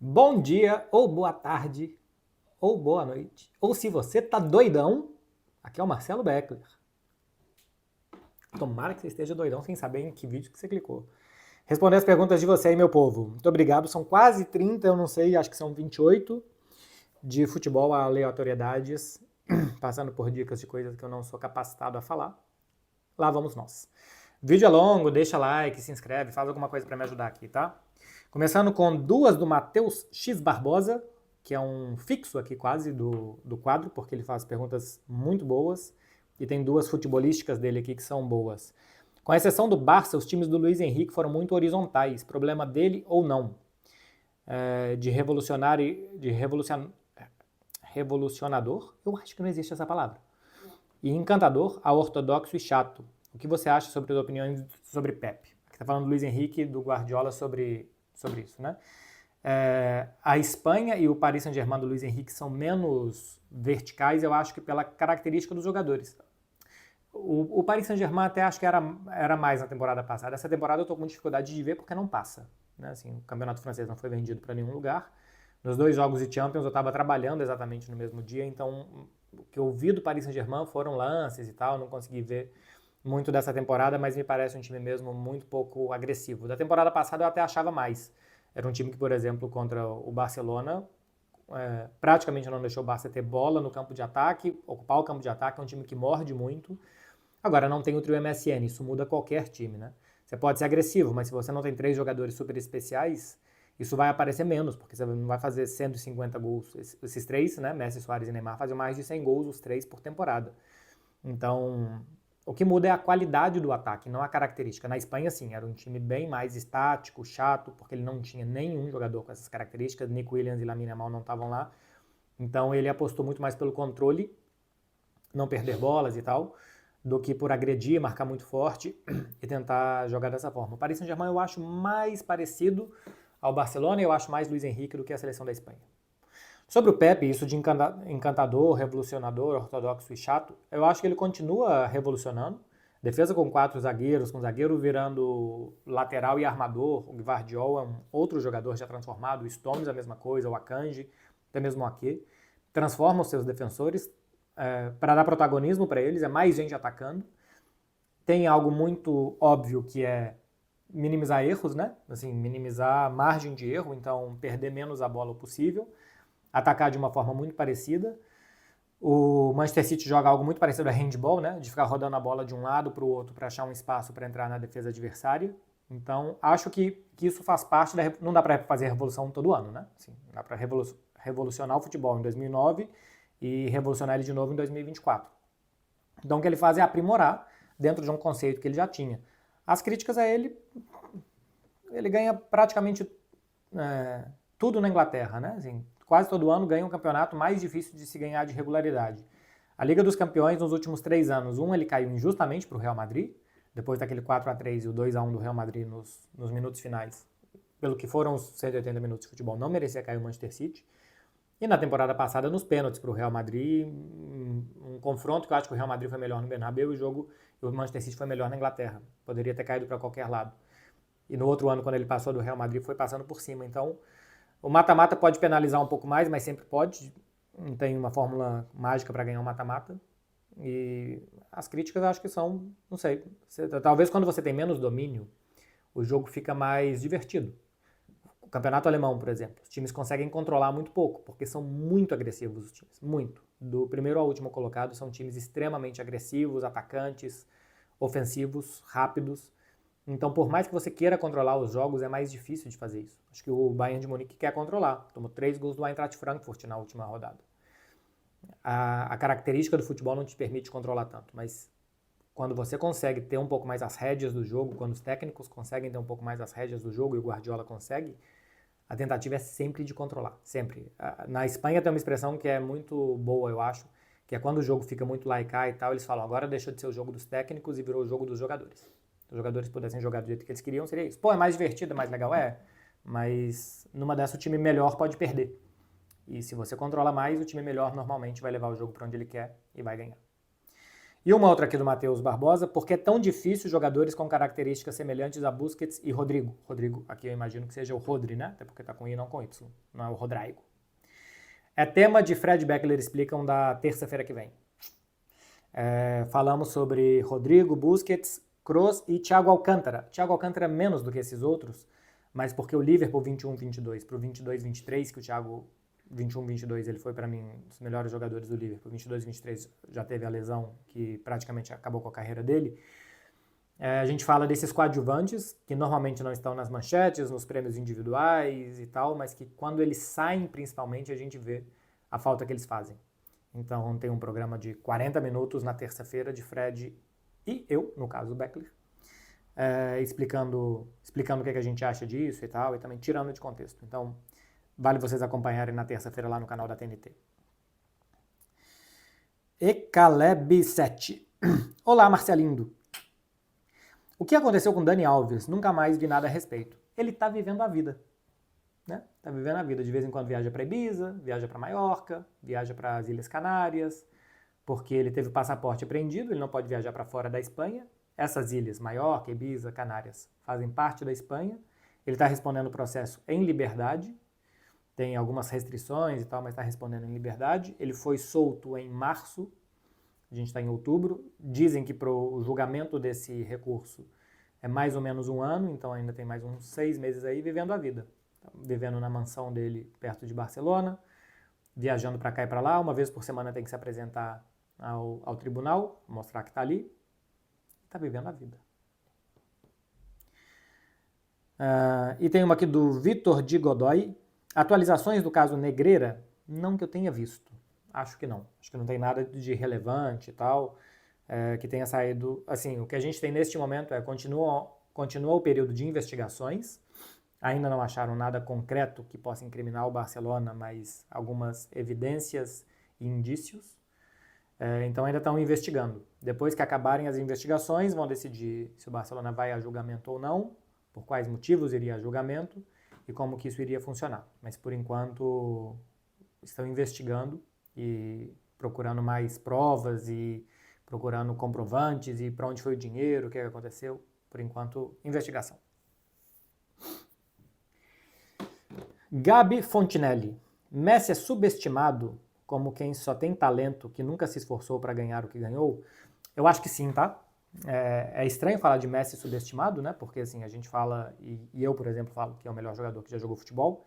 Bom dia, ou boa tarde, ou boa noite. Ou se você tá doidão, aqui é o Marcelo Beckler. Tomara que você esteja doidão sem saber em que vídeo que você clicou. Responder as perguntas de você aí, meu povo. Muito obrigado. São quase 30, eu não sei, acho que são 28 de futebol a aleatoriedades, passando por dicas de coisas que eu não sou capacitado a falar. Lá vamos nós. Vídeo é longo, deixa like, se inscreve, faz alguma coisa para me ajudar aqui, tá? Começando com duas do Matheus X Barbosa, que é um fixo aqui quase do quadro, porque ele faz perguntas muito boas, e tem duas futebolísticas dele aqui que são boas. Com exceção do Barça, os times do Luiz Henrique foram muito horizontais. Problema dele ou não? Revolucionador? Eu acho que não existe essa palavra. E encantador a ortodoxo e chato. O que você acha sobre as opiniões sobre Pepe? Aqui está falando do Luiz Henrique e do Guardiola sobre isso, né? A Espanha e o Paris Saint-Germain do Luiz Henrique são menos verticais, eu acho que pela característica dos jogadores. O Paris Saint-Germain até acho que era mais na temporada passada. Essa temporada eu estou com dificuldade de ver porque não passa. Né? Assim, o campeonato francês não foi vendido para nenhum lugar. Nos dois jogos de Champions eu estava trabalhando exatamente no mesmo dia, então o que eu vi do Paris Saint-Germain foram lances e tal, não consegui ver muito dessa temporada, mas me parece um time mesmo muito pouco agressivo. Da temporada passada eu até achava mais. Era um time que, por exemplo, contra o Barcelona, praticamente não deixou o Barça ter bola no campo de ataque, ocupar o campo de ataque, é um time que morde muito. Agora, não tem o trio MSN, isso muda qualquer time, né? Você pode ser agressivo, mas se você não tem três jogadores super especiais, isso vai aparecer menos, porque você não vai fazer 150 gols. Esses três, né, Messi, Suárez e Neymar, fazem mais de 100 gols os três por temporada. Então, o que muda é a qualidade do ataque, não a característica. Na Espanha, sim, era um time bem mais estático, chato, porque ele não tinha nenhum jogador com essas características. Nico Williams e Lamine Yamal não estavam lá. Então, ele apostou muito mais pelo controle, não perder bolas e tal, do que por agredir, marcar muito forte e tentar jogar dessa forma. O Paris Saint-Germain eu acho mais parecido ao Barcelona e eu acho mais Luiz Henrique do que a seleção da Espanha. Sobre o Pepe, isso de encantador, revolucionador, ortodoxo e chato, eu acho que ele continua revolucionando. Defesa com quatro zagueiros, com zagueiro virando lateral e armador. O Gvardiol é um outro jogador já transformado. O Stones a mesma coisa, o Akanji, até mesmo o Ake. Transforma os seus defensores para dar protagonismo para eles, é mais gente atacando. Tem algo muito óbvio que é minimizar erros, né? Assim, minimizar a margem de erro, então perder menos a bola possível, atacar de uma forma muito parecida. O Manchester City joga algo muito parecido a handball, né? De ficar rodando a bola de um lado para o outro para achar um espaço para entrar na defesa adversária. Então, acho que isso faz parte da... Não dá para fazer revolução todo ano, né? Assim, dá para revolucionar o futebol em 2009 e revolucionar ele de novo em 2024. Então, o que ele faz é aprimorar dentro de um conceito que ele já tinha. As críticas a ele ganha praticamente tudo na Inglaterra, né? Assim, quase todo ano ganha um campeonato mais difícil de se ganhar de regularidade. A Liga dos Campeões, nos últimos 3 anos, ele caiu injustamente para o Real Madrid, depois daquele 4-3 e o 2-1 do Real Madrid nos minutos finais. Pelo que foram os 180 minutos de futebol, não merecia cair o Manchester City. E na temporada passada, nos pênaltis para o Real Madrid, um confronto que eu acho que o Real Madrid foi melhor no Bernabéu e o Manchester City foi melhor na Inglaterra. Poderia ter caído para qualquer lado. E no outro ano, quando ele passou do Real Madrid, foi passando por cima. Então, o mata-mata pode penalizar um pouco mais, mas sempre pode. Não tem uma fórmula mágica para ganhar um mata-mata. E as críticas eu acho que são, não sei, talvez quando você tem menos domínio, o jogo fica mais divertido. O campeonato alemão, por exemplo, os times conseguem controlar muito pouco, porque são muito agressivos os times, muito. Do primeiro ao último colocado são times extremamente agressivos, atacantes, ofensivos, rápidos. Então, por mais que você queira controlar os jogos, é mais difícil de fazer isso. Acho que o Bayern de Munique quer controlar. Tomou 3 gols do Eintracht Frankfurt na última rodada. A característica do futebol não te permite controlar tanto, mas quando você consegue ter um pouco mais as rédeas do jogo, quando os técnicos conseguem ter um pouco mais as rédeas do jogo e o Guardiola consegue, a tentativa é sempre de controlar, sempre. Na Espanha tem uma expressão que é muito boa, eu acho, que é quando o jogo fica muito laicá e tal, eles falam, agora deixou de ser o jogo dos técnicos e virou o jogo dos jogadores. Se os jogadores pudessem jogar do jeito que eles queriam, seria isso. Pô, é mais divertido, é mais legal? É, mas numa dessa o time melhor pode perder. E se você controla mais, o time melhor normalmente vai levar o jogo para onde ele quer e vai ganhar. E uma outra aqui do Matheus Barbosa, por que é tão difícil jogadores com características semelhantes a Busquets e Rodrigo? Rodrigo, aqui eu imagino que seja o Rodri, né? Até porque tá com I, não com Y. Não é o Rodrigo. É tema de Fred Beckler Explicam da terça-feira que vem. Falamos sobre Rodrigo, Busquets, Kroos e Thiago Alcântara. Thiago Alcântara menos do que esses outros, mas porque o Liverpool 21-22 pro 22-23, que o Thiago 21-22 ele foi para mim um dos melhores jogadores do Liverpool, 22-23 já teve a lesão que praticamente acabou com a carreira dele. A gente fala desses coadjuvantes, que normalmente não estão nas manchetes, nos prêmios individuais e tal, mas que quando eles saem, principalmente, a gente vê a falta que eles fazem. Então, tem um programa de 40 minutos na terça-feira de Fred e eu, no caso, o Beckler, explicando o que a gente acha disso e tal, e também tirando de contexto. Então, vale vocês acompanharem na terça-feira lá no canal da TNT. Ecaleb7. Olá, Marcelindo. O que aconteceu com Dani Alves? Nunca mais vi nada a respeito. Ele tá vivendo a vida. Né? Tá vivendo a vida. De vez em quando viaja para Ibiza, viaja para Maiorca, viaja para as Ilhas Canárias, porque ele teve o passaporte apreendido, ele não pode viajar para fora da Espanha. Essas ilhas, Maiorca, Ibiza, Canárias, fazem parte da Espanha. Ele está respondendo o processo em liberdade. Tem algumas restrições e tal, mas está respondendo em liberdade. Ele foi solto em março. A gente está em outubro. Dizem que para o julgamento desse recurso é mais ou menos um ano, então ainda tem mais uns 6 meses aí vivendo a vida. Vivendo na mansão dele perto de Barcelona, viajando para cá e para lá. Uma vez por semana tem que se apresentar ao tribunal, mostrar que está ali. Está vivendo a vida. E tem uma aqui do Vitor de Godoy. Atualizações do caso Negreira? Não que eu tenha visto. Acho que não. Acho que não tem nada de relevante e tal, que tenha saído. Assim, o que a gente tem neste momento continua o período de investigações. Ainda não acharam nada concreto que possa incriminar o Barcelona, mas algumas evidências e indícios. Então ainda estão investigando. Depois que acabarem as investigações, vão decidir se o Barcelona vai a julgamento ou não, por quais motivos iria a julgamento e como que isso iria funcionar. Mas por enquanto estão investigando e procurando mais provas e procurando comprovantes e para onde foi o dinheiro, o que aconteceu. Por enquanto, investigação. Gabi Fontinelli. Messi é subestimado como quem só tem talento, que nunca se esforçou para ganhar o que ganhou? Eu acho que sim, tá? É estranho falar de Messi subestimado, né? Porque assim, a gente fala, e eu, por exemplo, falo que é o melhor jogador que já jogou futebol.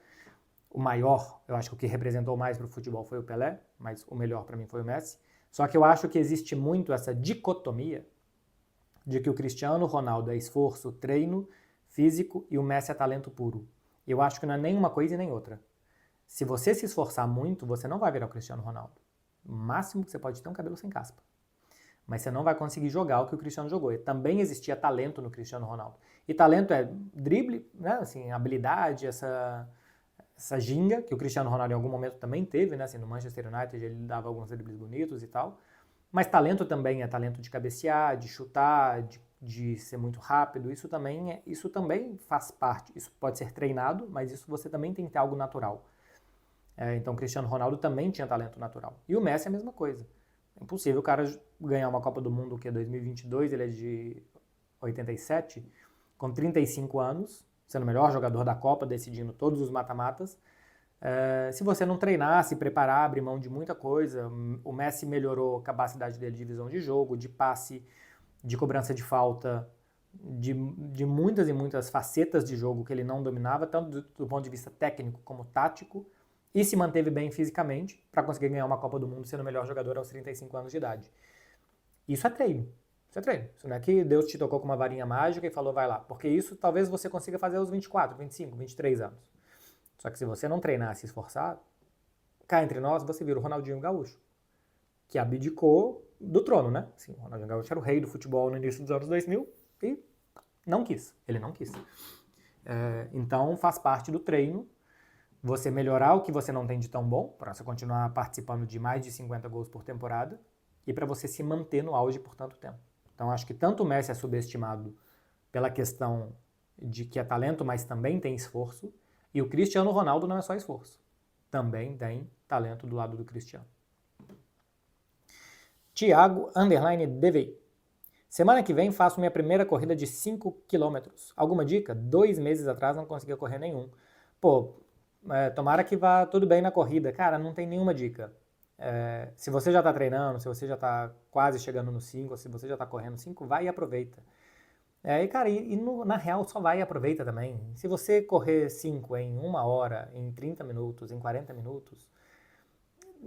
O maior, eu acho que o que representou mais para o futebol foi o Pelé, mas o melhor para mim foi o Messi. Só que eu acho que existe muito essa dicotomia de que o Cristiano Ronaldo é esforço, treino, físico e o Messi é talento puro. E eu acho que não é nem uma coisa e nem outra. Se você se esforçar muito, você não vai virar o Cristiano Ronaldo. O máximo que você pode ter é um cabelo sem caspa. Mas você não vai conseguir jogar o que o Cristiano jogou. E também existia talento no Cristiano Ronaldo. E talento é drible, né? Assim, habilidade, essa ginga, que o Cristiano Ronaldo em algum momento também teve, né? Assim, no Manchester United ele dava alguns dribles bonitos e tal. Mas talento também é talento de cabecear, de chutar, de ser muito rápido. Isso também faz parte. Isso pode ser treinado, mas isso você também tem que ter algo natural. Então o Cristiano Ronaldo também tinha talento natural. E o Messi é a mesma coisa. É impossível o cara ganhar uma Copa do Mundo, que é 2022, ele é de 87, com 35 anos, sendo o melhor jogador da Copa, decidindo todos os mata-matas. Se você não treinar, se preparar, abrir mão de muita coisa, o Messi melhorou a capacidade dele de visão de jogo, de passe, de cobrança de falta, de muitas e muitas facetas de jogo que ele não dominava, tanto do ponto de vista técnico como tático, e se manteve bem fisicamente para conseguir ganhar uma Copa do Mundo sendo o melhor jogador aos 35 anos de idade. Isso é treino. Isso é treino. Isso não é que Deus te tocou com uma varinha mágica e falou, vai lá. Porque isso talvez você consiga fazer aos 24, 25, 23 anos. Só que se você não treinar, se esforçar, cá entre nós, você vira o Ronaldinho Gaúcho, que abdicou do trono, né? Assim, o Ronaldinho Gaúcho era o rei do futebol no início dos anos 2000 e não quis. Ele não quis. Então faz parte do treino você melhorar o que você não tem de tão bom, para você continuar participando de mais de 50 gols por temporada e para você se manter no auge por tanto tempo. Então acho que tanto o Messi é subestimado pela questão de que é talento, mas também tem esforço, e o Cristiano Ronaldo não é só esforço. Também tem talento do lado do Cristiano. Thiago _DVI. Semana que vem faço minha primeira corrida de 5 km. Alguma dica? 2 meses atrás não conseguia correr nenhum. Pô, tomara que vá tudo bem na corrida. Cara, não tem nenhuma dica. Se você já está treinando, se você já está quase chegando no 5, ou se você já está correndo 5, vai e aproveita. Cara, na real só vai e aproveita também. Se você correr 5 em 1 hora, em 30 minutos, em 40 minutos,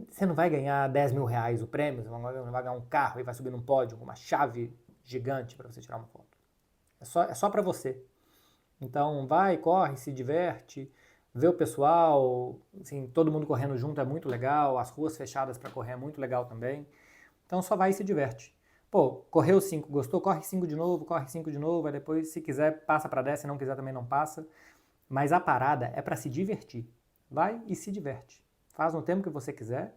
você não vai ganhar 10 mil reais o prêmio, você não vai ganhar um carro e vai subir num pódio com uma chave gigante para você tirar uma foto. É só para você. Então vai, corre, se diverte, vê o pessoal, assim, todo mundo correndo junto é muito legal, as ruas fechadas para correr é muito legal também. Então só vai e se diverte. Pô, correu 5, gostou? Corre 5 de novo, aí depois, se quiser, passa para 10, se não quiser também não passa. Mas a parada é para se divertir. Vai e se diverte. Faz no tempo que você quiser.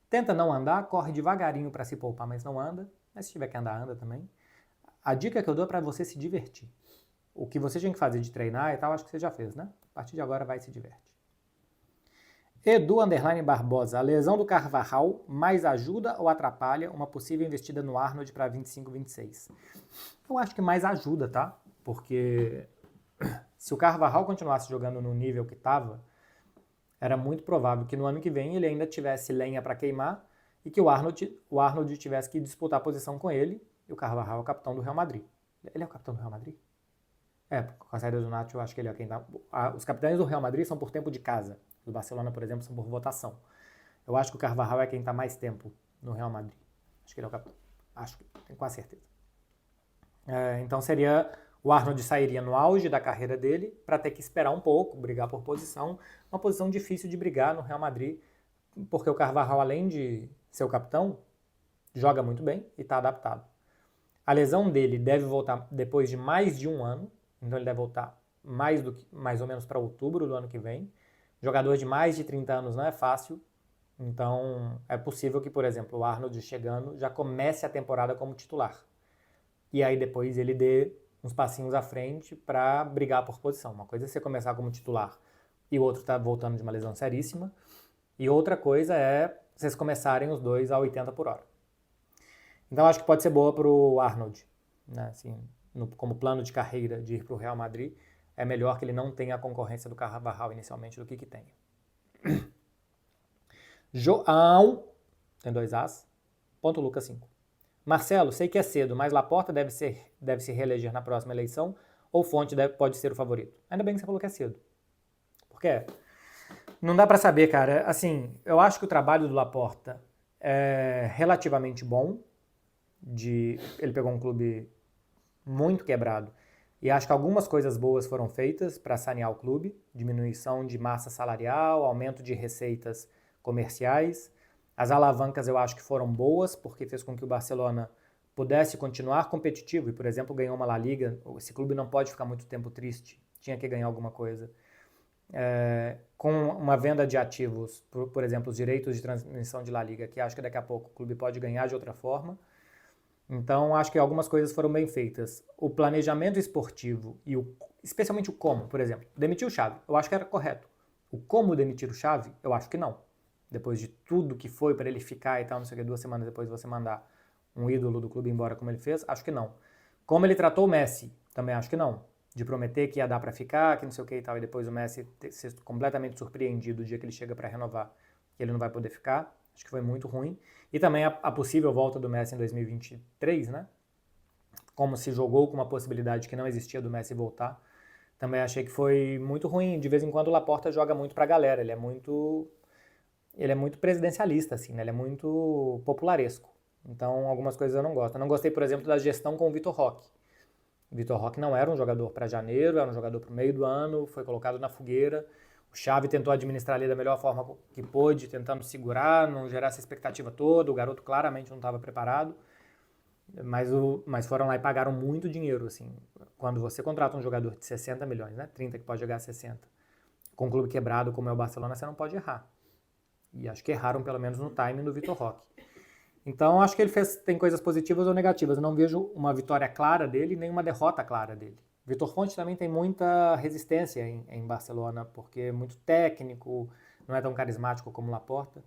Tenta não andar, corre devagarinho para se poupar, mas não anda. Mas se tiver que andar, anda também. A dica que eu dou é para você se divertir. O que você tinha que fazer de treinar e tal, acho que você já fez, né? A partir de agora vai e se diverte. Edu_Barbosa, a lesão do Carvajal mais ajuda ou atrapalha uma possível investida no Arnold para 25-26? Eu acho que mais ajuda, tá? Porque se o Carvajal continuasse jogando no nível que estava, era muito provável que no ano que vem ele ainda tivesse lenha para queimar e que o Arnold tivesse que disputar a posição com ele, e o Carvajal é o capitão do Real Madrid. Ele é o capitão do Real Madrid? Com a saída do Nacho, eu acho que ele é quem dá. Os capitães do Real Madrid são por tempo de casa. Do Barcelona, por exemplo, são por votação. Eu acho que o Carvajal é quem está mais tempo no Real Madrid. Acho que ele é o capitão. Acho que, tenho quase certeza. Então seria, o Arnold sairia no auge da carreira dele para ter que esperar um pouco, brigar por posição. Uma posição difícil de brigar no Real Madrid, porque o Carvajal, além de ser o capitão, joga muito bem e está adaptado. A lesão dele deve voltar depois de mais de um ano, então ele deve voltar mais ou menos para outubro do ano que vem. Jogador de mais de 30 anos não é fácil, então é possível que, por exemplo, o Arnold chegando já comece a temporada como titular. E aí depois ele dê uns passinhos à frente para brigar por posição. Uma coisa é você começar como titular e o outro está voltando de uma lesão seríssima, e outra coisa é vocês começarem os dois a 80 por hora. Então acho que pode ser boa para o Arnold, né? Assim, como plano de carreira de ir para o Real Madrid, é melhor que ele não tenha a concorrência do Carvajal inicialmente do que tenha. João, tem 2 As, ponto Lucas 5. Marcelo, sei que é cedo, mas Laporta deve se reeleger na próxima eleição ou Fonte pode ser o favorito? Ainda bem que você falou que é cedo. Porque não dá para saber, cara. Assim, eu acho que o trabalho do Laporta é relativamente bom. Ele pegou um clube muito quebrado e acho que algumas coisas boas foram feitas para sanear o clube, diminuição de massa salarial, aumento de receitas comerciais. As alavancas eu acho que foram boas, porque fez com que o Barcelona pudesse continuar competitivo e, por exemplo, ganhou uma La Liga. Esse clube não pode ficar muito tempo triste, tinha que ganhar alguma coisa. Com uma venda de ativos, por exemplo, os direitos de transmissão de La Liga, que acho que daqui a pouco o clube pode ganhar de outra forma. Então, acho que algumas coisas foram bem feitas. O planejamento esportivo e especialmente o como, por exemplo, demitir o Xavi, eu acho que era correto. O como demitir o Xavi, eu acho que não. Depois de tudo que foi para ele ficar e tal, não sei o que, 2 semanas depois você mandar um ídolo do clube embora como ele fez, acho que não. Como ele tratou o Messi, também acho que não. De prometer que ia dar para ficar, que não sei o que e tal, e depois o Messi ser completamente surpreendido o dia que ele chega para renovar, que ele não vai poder ficar. Acho que foi muito ruim. E também a possível volta do Messi em 2023, né? Como se jogou com uma possibilidade que não existia do Messi voltar. Também achei que foi muito ruim. De vez em quando o Laporta joga muito pra galera. Ele é muito presidencialista, assim, né? Ele é muito popularesco. Então, algumas coisas eu não gosto. Eu não gostei, por exemplo, da gestão com o Vitor Roque. O Vitor Roque não era um jogador para janeiro, era um jogador para o meio do ano, foi colocado na fogueira. O Xavi tentou administrar ali da melhor forma que pôde, tentando segurar, não gerar essa expectativa toda. O garoto claramente não estava preparado, mas foram lá e pagaram muito dinheiro, assim. Quando você contrata um jogador de 60 milhões, né, 30 que pode jogar 60, com um clube quebrado como é o Barcelona, você não pode errar. E acho que erraram pelo menos no timing do Vitor Roque. Então acho que ele tem coisas positivas ou negativas. Eu não vejo uma vitória clara dele, nem uma derrota clara dele. Vitor Fonte também tem muita resistência em Barcelona, porque é muito técnico, não é tão carismático como Laporta.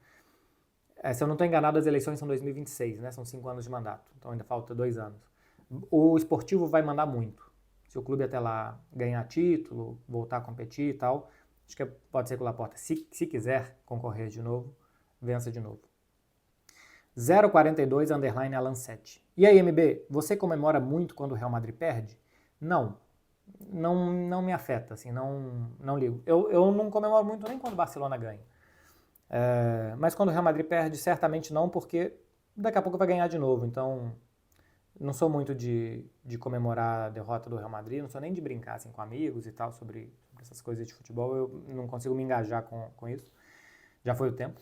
Se eu não estou enganado, as eleições são 2026, né? São 5 anos de mandato, então ainda falta 2 anos. O esportivo vai mandar muito. Se o clube até lá ganhar título, voltar a competir e tal, acho que pode ser que o Laporta, se quiser concorrer de novo, vença de novo. 042 underline Alan 7. E aí, MB, você comemora muito quando o Real Madrid perde? Não me afeta, assim, não ligo. Eu não comemoro muito nem quando o Barcelona ganha. Mas quando o Real Madrid perde, certamente não, porque daqui a pouco vai ganhar de novo. Então, não sou muito de comemorar a derrota do Real Madrid, não sou nem de brincar assim, com amigos e tal sobre essas coisas de futebol. Eu não consigo me engajar com isso. Já foi o tempo.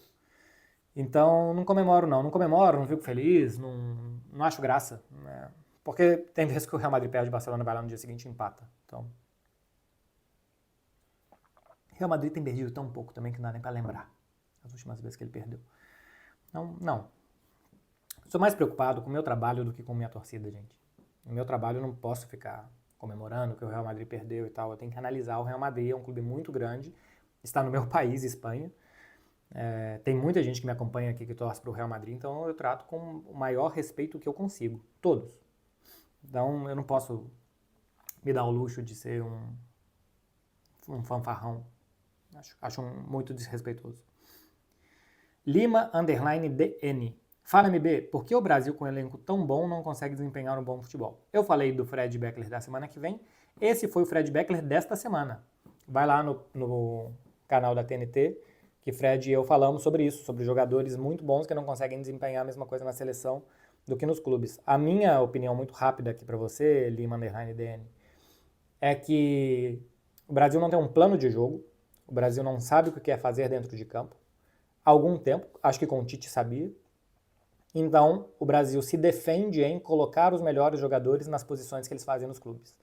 Então, não comemoro, não fico feliz, não acho graça. Né? Porque tem vezes que o Real Madrid perde, o Barcelona vai lá no dia seguinte e empata. Então, o Real Madrid tem perdido tão pouco também que não dá nem pra lembrar as últimas vezes que ele perdeu. Não. Sou mais preocupado com o meu trabalho do que com a minha torcida, gente. No meu trabalho eu não posso ficar comemorando que o Real Madrid perdeu e tal. Eu tenho que analisar. O Real Madrid é um clube muito grande, está no meu país, Espanha. Tem muita gente que me acompanha aqui que torce para o Real Madrid, então eu trato com o maior respeito que eu consigo. Todos. Então eu não posso me dar o luxo de ser um fanfarrão. Acho muito desrespeitoso. Lima _ DN. Fala, MB, por que o Brasil com um elenco tão bom não consegue desempenhar um bom futebol? Eu falei do Fred Beckler da semana que vem, esse foi o Fred Beckler desta semana. Vai lá no canal da TNT, que Fred e eu falamos sobre isso, sobre jogadores muito bons que não conseguem desempenhar a mesma coisa na seleção do que nos clubes. A minha opinião muito rápida aqui para você, Lima _ DN, é que o Brasil não tem um plano de jogo, o Brasil não sabe o que quer fazer dentro de campo. Há algum tempo, acho que com o Tite sabia. Então, o Brasil se defende em colocar os melhores jogadores nas posições que eles fazem nos clubes,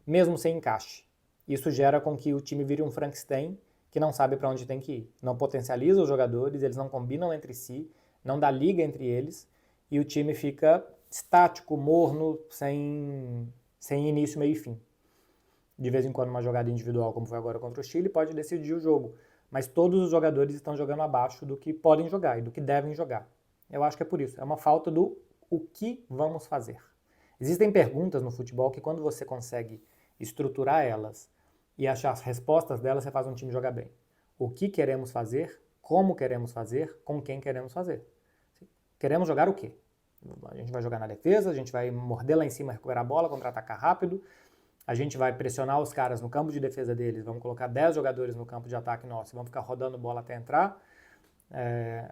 mesmo sem encaixe. Isso gera com que o time vire um Frankenstein que não sabe para onde tem que ir. Não potencializa os jogadores, eles não combinam entre si, não dá liga entre eles, e o time fica estático, morno, sem início, meio e fim. De vez em quando uma jogada individual, como foi agora contra o Chile, pode decidir o jogo, mas todos os jogadores estão jogando abaixo do que podem jogar e do que devem jogar. Eu acho que é por isso. É uma falta do o que vamos fazer. Existem perguntas no futebol que quando você consegue estruturar elas e achar as respostas delas, você faz um time jogar bem. O que queremos fazer, como queremos fazer, com quem queremos fazer. Queremos jogar o quê? A gente vai jogar na defesa, a gente vai morder lá em cima, recuperar a bola, contra-atacar rápido, a gente vai pressionar os caras no campo de defesa deles, vamos colocar 10 jogadores no campo de ataque nosso, vamos ficar rodando bola até entrar.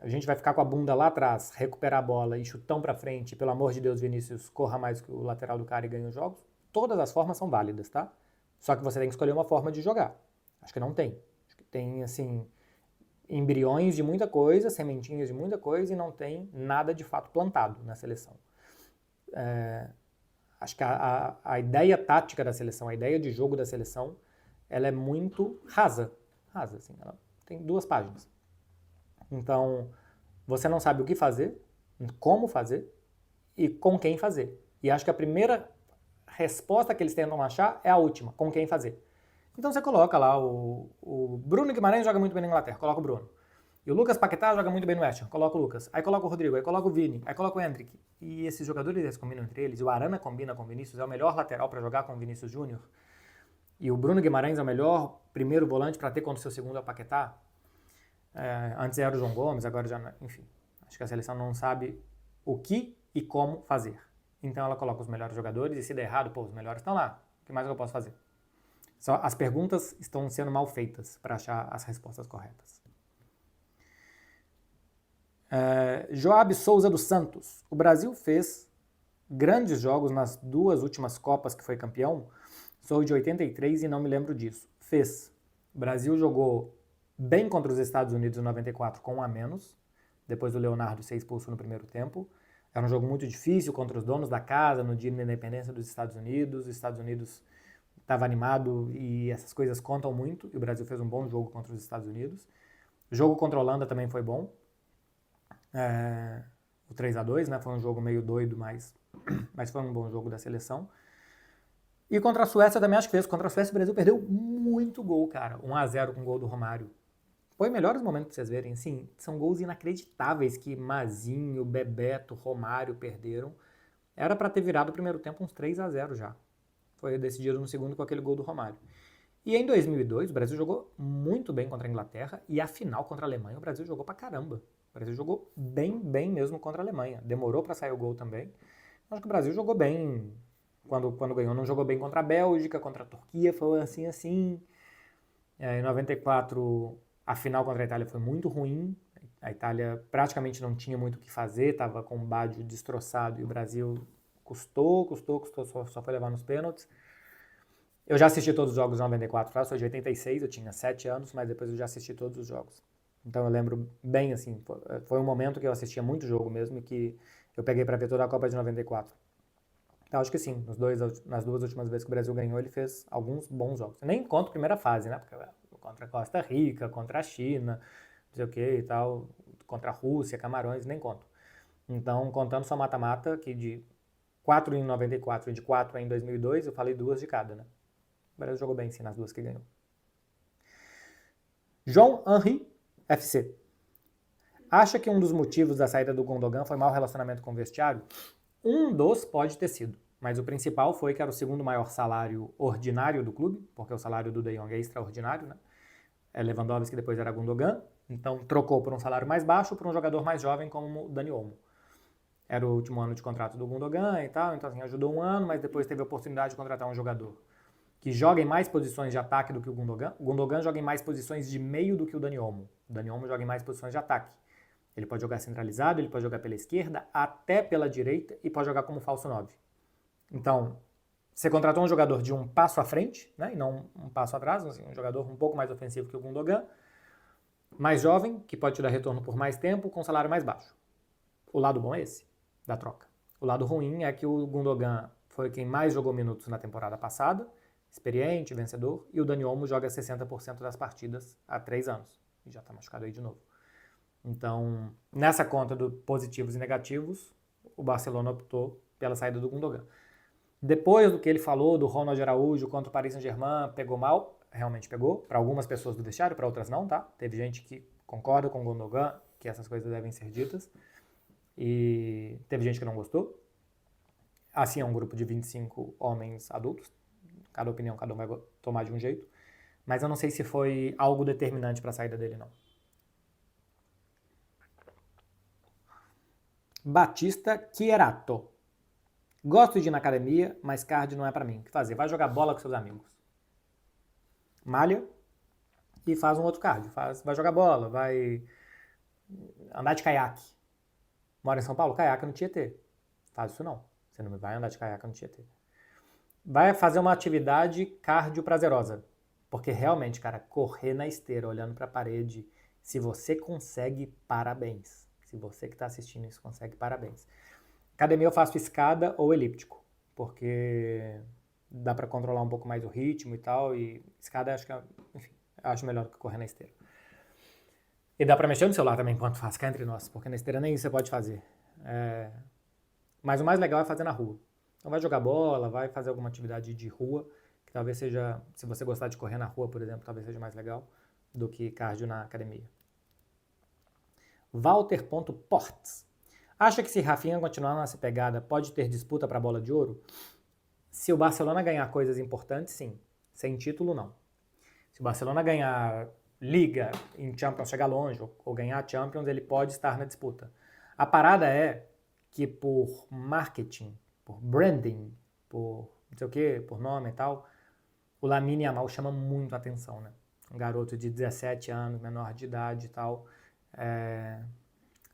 A gente vai ficar com a bunda lá atrás, recuperar a bola e chutão pra frente, pelo amor de Deus, Vinícius, corra mais que o lateral do cara e ganhe os jogos. Todas as formas são válidas, tá? Só que você tem que escolher uma forma de jogar. Acho que não tem. Acho que tem, assim, embriões de muita coisa, sementinhas de muita coisa e não tem nada de fato plantado na seleção. Acho que a ideia tática da seleção, a ideia de jogo da seleção, ela é muito rasa. Rasa, assim, ela tem 2 páginas. Então, você não sabe o que fazer, como fazer e com quem fazer. E acho que a primeira resposta que eles tentam achar é a última, com quem fazer. Então você coloca lá o Bruno Guimarães joga muito bem na Inglaterra, coloca o Bruno. E o Lucas Paquetá joga muito bem no West Ham, coloca o Lucas. Aí coloca o Rodrigo, aí coloca o Vini, aí coloca o Endrick. E esses jogadores eles combinam entre eles. E o Arana combina com o Vinícius, é o melhor lateral para jogar com o Vinícius Júnior. E o Bruno Guimarães é o melhor primeiro volante para ter quando o seu segundo é o Paquetá. Antes era o João Gomes, agora já... Enfim, acho que a seleção não sabe o que e como fazer. Então ela coloca os melhores jogadores e se der errado, pô, os melhores estão lá. O que mais eu posso fazer? Só as perguntas estão sendo mal feitas para achar as respostas corretas. Joab Souza dos Santos. O Brasil fez grandes jogos nas 2 últimas Copas que foi campeão. Sou de 83 e não me lembro disso. Fez. O Brasil jogou bem contra os Estados Unidos em 94 com 1 a menos, depois do Leonardo ser expulso no primeiro tempo. Era um jogo muito difícil contra os donos da casa, no dia da independência dos Estados Unidos. Os Estados Unidos estava animado e essas coisas contam muito, e o Brasil fez um bom jogo contra os Estados Unidos. O jogo contra a Holanda também foi bom. O 3-2, né, foi um jogo meio doido, mas foi um bom jogo da seleção. E contra a Suécia também acho que fez. Contra a Suécia o Brasil perdeu muito gol, cara. 1 a 0 com o gol do Romário. põe melhores momentos pra vocês verem, assim, são gols inacreditáveis que Mazinho, Bebeto, Romário perderam. Era pra ter virado o primeiro tempo uns 3-0 já. Foi decidido no segundo com aquele gol do Romário. E em 2002, o Brasil jogou muito bem contra a Inglaterra e a final contra a Alemanha o Brasil jogou pra caramba. O Brasil jogou bem mesmo contra a Alemanha. Demorou pra sair o gol também. Acho que o Brasil jogou bem quando ganhou. Não jogou bem contra a Bélgica, contra a Turquia, foi assim. Em 94, a final contra a Itália foi muito ruim. A Itália praticamente não tinha muito o que fazer, estava com o Baggio destroçado e o Brasil custou, só foi levar nos pênaltis. Eu já assisti todos os jogos em 94, tá? Eu sou de 86, eu tinha 7 anos, mas depois eu já assisti todos os jogos. Então eu lembro bem, assim, foi um momento que eu assistia muito jogo mesmo e que eu peguei pra ver toda a Copa de 94. Então acho que sim, nas duas últimas vezes que o Brasil ganhou, ele fez alguns bons jogos. Nem contra a primeira fase, né? Porque contra a Costa Rica, contra a China, não sei o que e tal, contra a Rússia, Camarões, nem conto. Então, contando só mata-mata, que de 4 em 94 e de 4 em 2002, eu falei 2 de cada, né? O Brasil jogou bem, sim, nas duas que ganhou. João Henri, FC. Acha que um dos motivos da saída do Gundogan foi mau relacionamento com o vestiário? Um dos pode ter sido, mas o principal foi que era o segundo maior salário ordinário do clube, porque o salário do De Jong é extraordinário, né? É Lewandowski, depois era Gundogan, então trocou por um salário mais baixo por um jogador mais jovem como o Dani Olmo. Era o último ano de contrato do Gundogan e tal, então assim, ajudou um ano, mas depois teve a oportunidade de contratar um jogador que joga em mais posições de ataque do que o Gundogan. O Gundogan joga em mais posições de meio do que o Dani Olmo. O Dani Olmo joga em mais posições de ataque. Ele pode jogar centralizado, ele pode jogar pela esquerda, até pela direita e pode jogar como falso 9. Então, você contratou um jogador de um passo à frente, né, e não um passo atrás, assim, um jogador um pouco mais ofensivo que o Gundogan, mais jovem, que pode te dar retorno por mais tempo, com salário mais baixo. O lado bom é esse, da troca. O lado ruim é que o Gundogan foi quem mais jogou minutos na temporada passada, experiente, vencedor, e o Dani Olmo joga 60% das partidas há 3 anos. E já está machucado aí de novo. Então, nessa conta dos positivos e negativos, o Barcelona optou pela saída do Gundogan. Depois do que ele falou do Ronald Araújo contra o Paris Saint-Germain, pegou mal, realmente pegou, para algumas pessoas do vestiário, para outras não, tá? Teve gente que concorda com o Gundogan, que essas coisas devem ser ditas, e teve gente que não gostou. Assim, é um grupo de 25 homens adultos, cada opinião, cada um vai tomar de um jeito, mas eu não sei se foi algo determinante para a saída dele, não. Batista Chierato. Gosto de ir na academia, mas cardio não é pra mim. O que fazer? Vai jogar bola com seus amigos. Malha e faz um outro cardio. Vai jogar bola, vai andar de caiaque. Mora em São Paulo? Caiaque no Tietê. Faz isso não. Você não vai andar de caiaque no Tietê. Vai fazer uma atividade cardio prazerosa. Porque realmente, cara, correr na esteira, olhando pra parede, se você consegue, parabéns. Se você que está assistindo isso consegue, parabéns. Academia eu faço escada ou elíptico, porque dá para controlar um pouco mais o ritmo e tal, e escada acho que, enfim, acho melhor do que correr na esteira. E dá para mexer no celular também enquanto faz, cá entre nós, porque na esteira nem isso você pode fazer. Mas o mais legal é fazer na rua. Então vai jogar bola, vai fazer alguma atividade de rua, que talvez seja, se você gostar de correr na rua, por exemplo, talvez seja mais legal do que cardio na academia. Walter.ports. Acha que se Rafinha continuar nessa pegada pode ter disputa para a bola de ouro? Se o Barcelona ganhar coisas importantes, sim. Sem título, não. Se o Barcelona ganhar Liga, em Champions chegar longe, ou ganhar Champions, ele pode estar na disputa. A parada é que por marketing, por branding, por não sei o quê, por nome e tal, o Lamine Yamal chama muito a atenção, né? Um garoto de 17 anos, menor de idade e tal,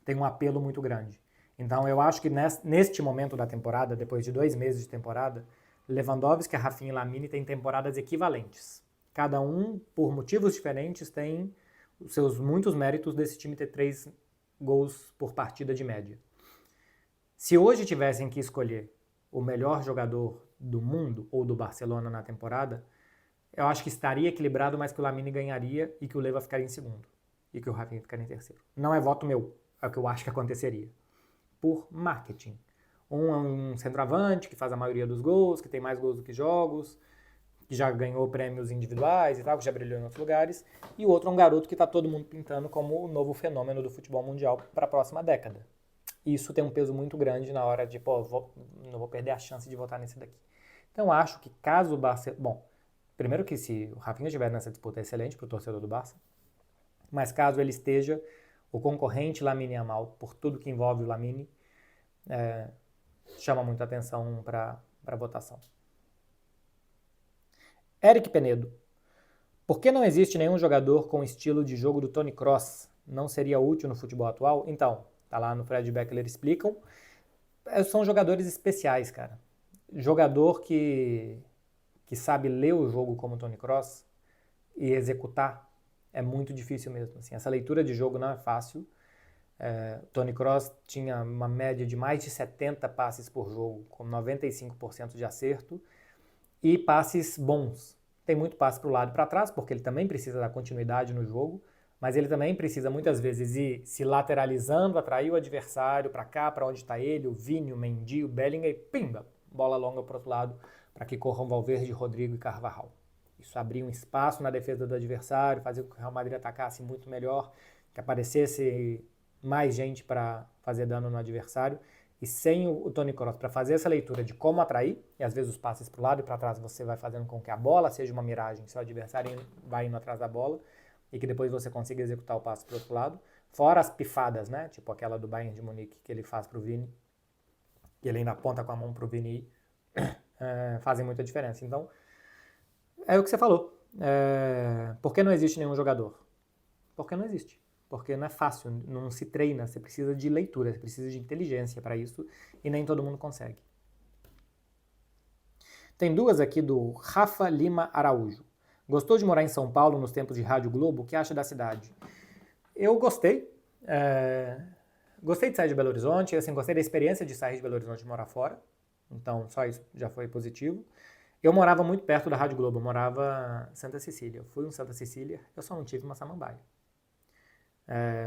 tem um apelo muito grande. Então eu acho que neste momento da temporada, depois de 2 meses de temporada, Lewandowski, Rafinha e Lamine têm temporadas equivalentes. Cada um, por motivos diferentes, tem os seus muitos méritos desse time ter 3 gols por partida de média. Se hoje tivessem que escolher o melhor jogador do mundo ou do Barcelona na temporada, eu acho que estaria equilibrado, mas que o Lamine ganharia e que o Leva ficaria em segundo. E que o Rafinha ficaria em terceiro. Não é voto meu, é o que eu acho que aconteceria. Por marketing. Um é um centroavante que faz a maioria dos gols, que tem mais gols do que jogos, que já ganhou prêmios individuais e tal, que já brilhou em outros lugares, e o outro é um garoto que está todo mundo pintando como o novo fenômeno do futebol mundial para a próxima década. E isso tem um peso muito grande na hora de, não vou perder a chance de votar nesse daqui. Então acho que caso o Barça... Bom, primeiro que se o Rafinha estiver nessa disputa é excelente para o torcedor do Barça, mas caso ele esteja, o concorrente Lamine Yamal, por tudo que envolve o Lamine, chama muita atenção para a votação. Eric Penedo. Por que não existe nenhum jogador com o estilo de jogo do Toni Kroos? Não seria útil no futebol atual? Então, tá lá no Fred Beckler explicam. São jogadores especiais, cara. Jogador que sabe ler o jogo como o Toni Kroos e executar é muito difícil mesmo. Assim, essa leitura de jogo não é fácil. O Toni Kroos tinha uma média de mais de 70 passes por jogo, com 95% de acerto, e passes bons. Tem muito passe para o lado e para trás, porque ele também precisa da continuidade no jogo, mas ele também precisa muitas vezes ir se lateralizando, atrair o adversário para cá, para onde está ele, o Vini, o Mendy, o Bellingham, e pimba, bola longa para o outro lado, para que corram Valverde, Rodrigo e Carvajal. Isso abria um espaço na defesa do adversário, fazia com que o Real Madrid atacasse muito melhor, que aparecesse mais gente para fazer dano no adversário. E sem o Toni Kroos para fazer essa leitura de como atrair, e às vezes os passes para o lado e para trás você vai fazendo com que a bola seja uma miragem, seu adversário vai indo atrás da bola, e que depois você consiga executar o passe para o outro lado. Fora as pifadas, né? Tipo aquela do Bayern de Munique que ele faz para o Vini, que ele ainda aponta com a mão para o Vini, fazem muita diferença. Então, é o que você falou. Por que não existe nenhum jogador? Porque não existe. Porque não é fácil, não se treina, você precisa de leitura, você precisa de inteligência para isso e nem todo mundo consegue. Tem duas aqui do Rafa Lima Araújo. Gostou de morar em São Paulo nos tempos de Rádio Globo? O que acha da cidade? Eu gostei. Gostei de sair de Belo Horizonte, assim, gostei da experiência de sair de Belo Horizonte e morar fora. Então, só isso já foi positivo. Eu morava muito perto da Rádio Globo, eu morava em Santa Cecília. Eu fui em Santa Cecília, eu só não tive uma samambaia.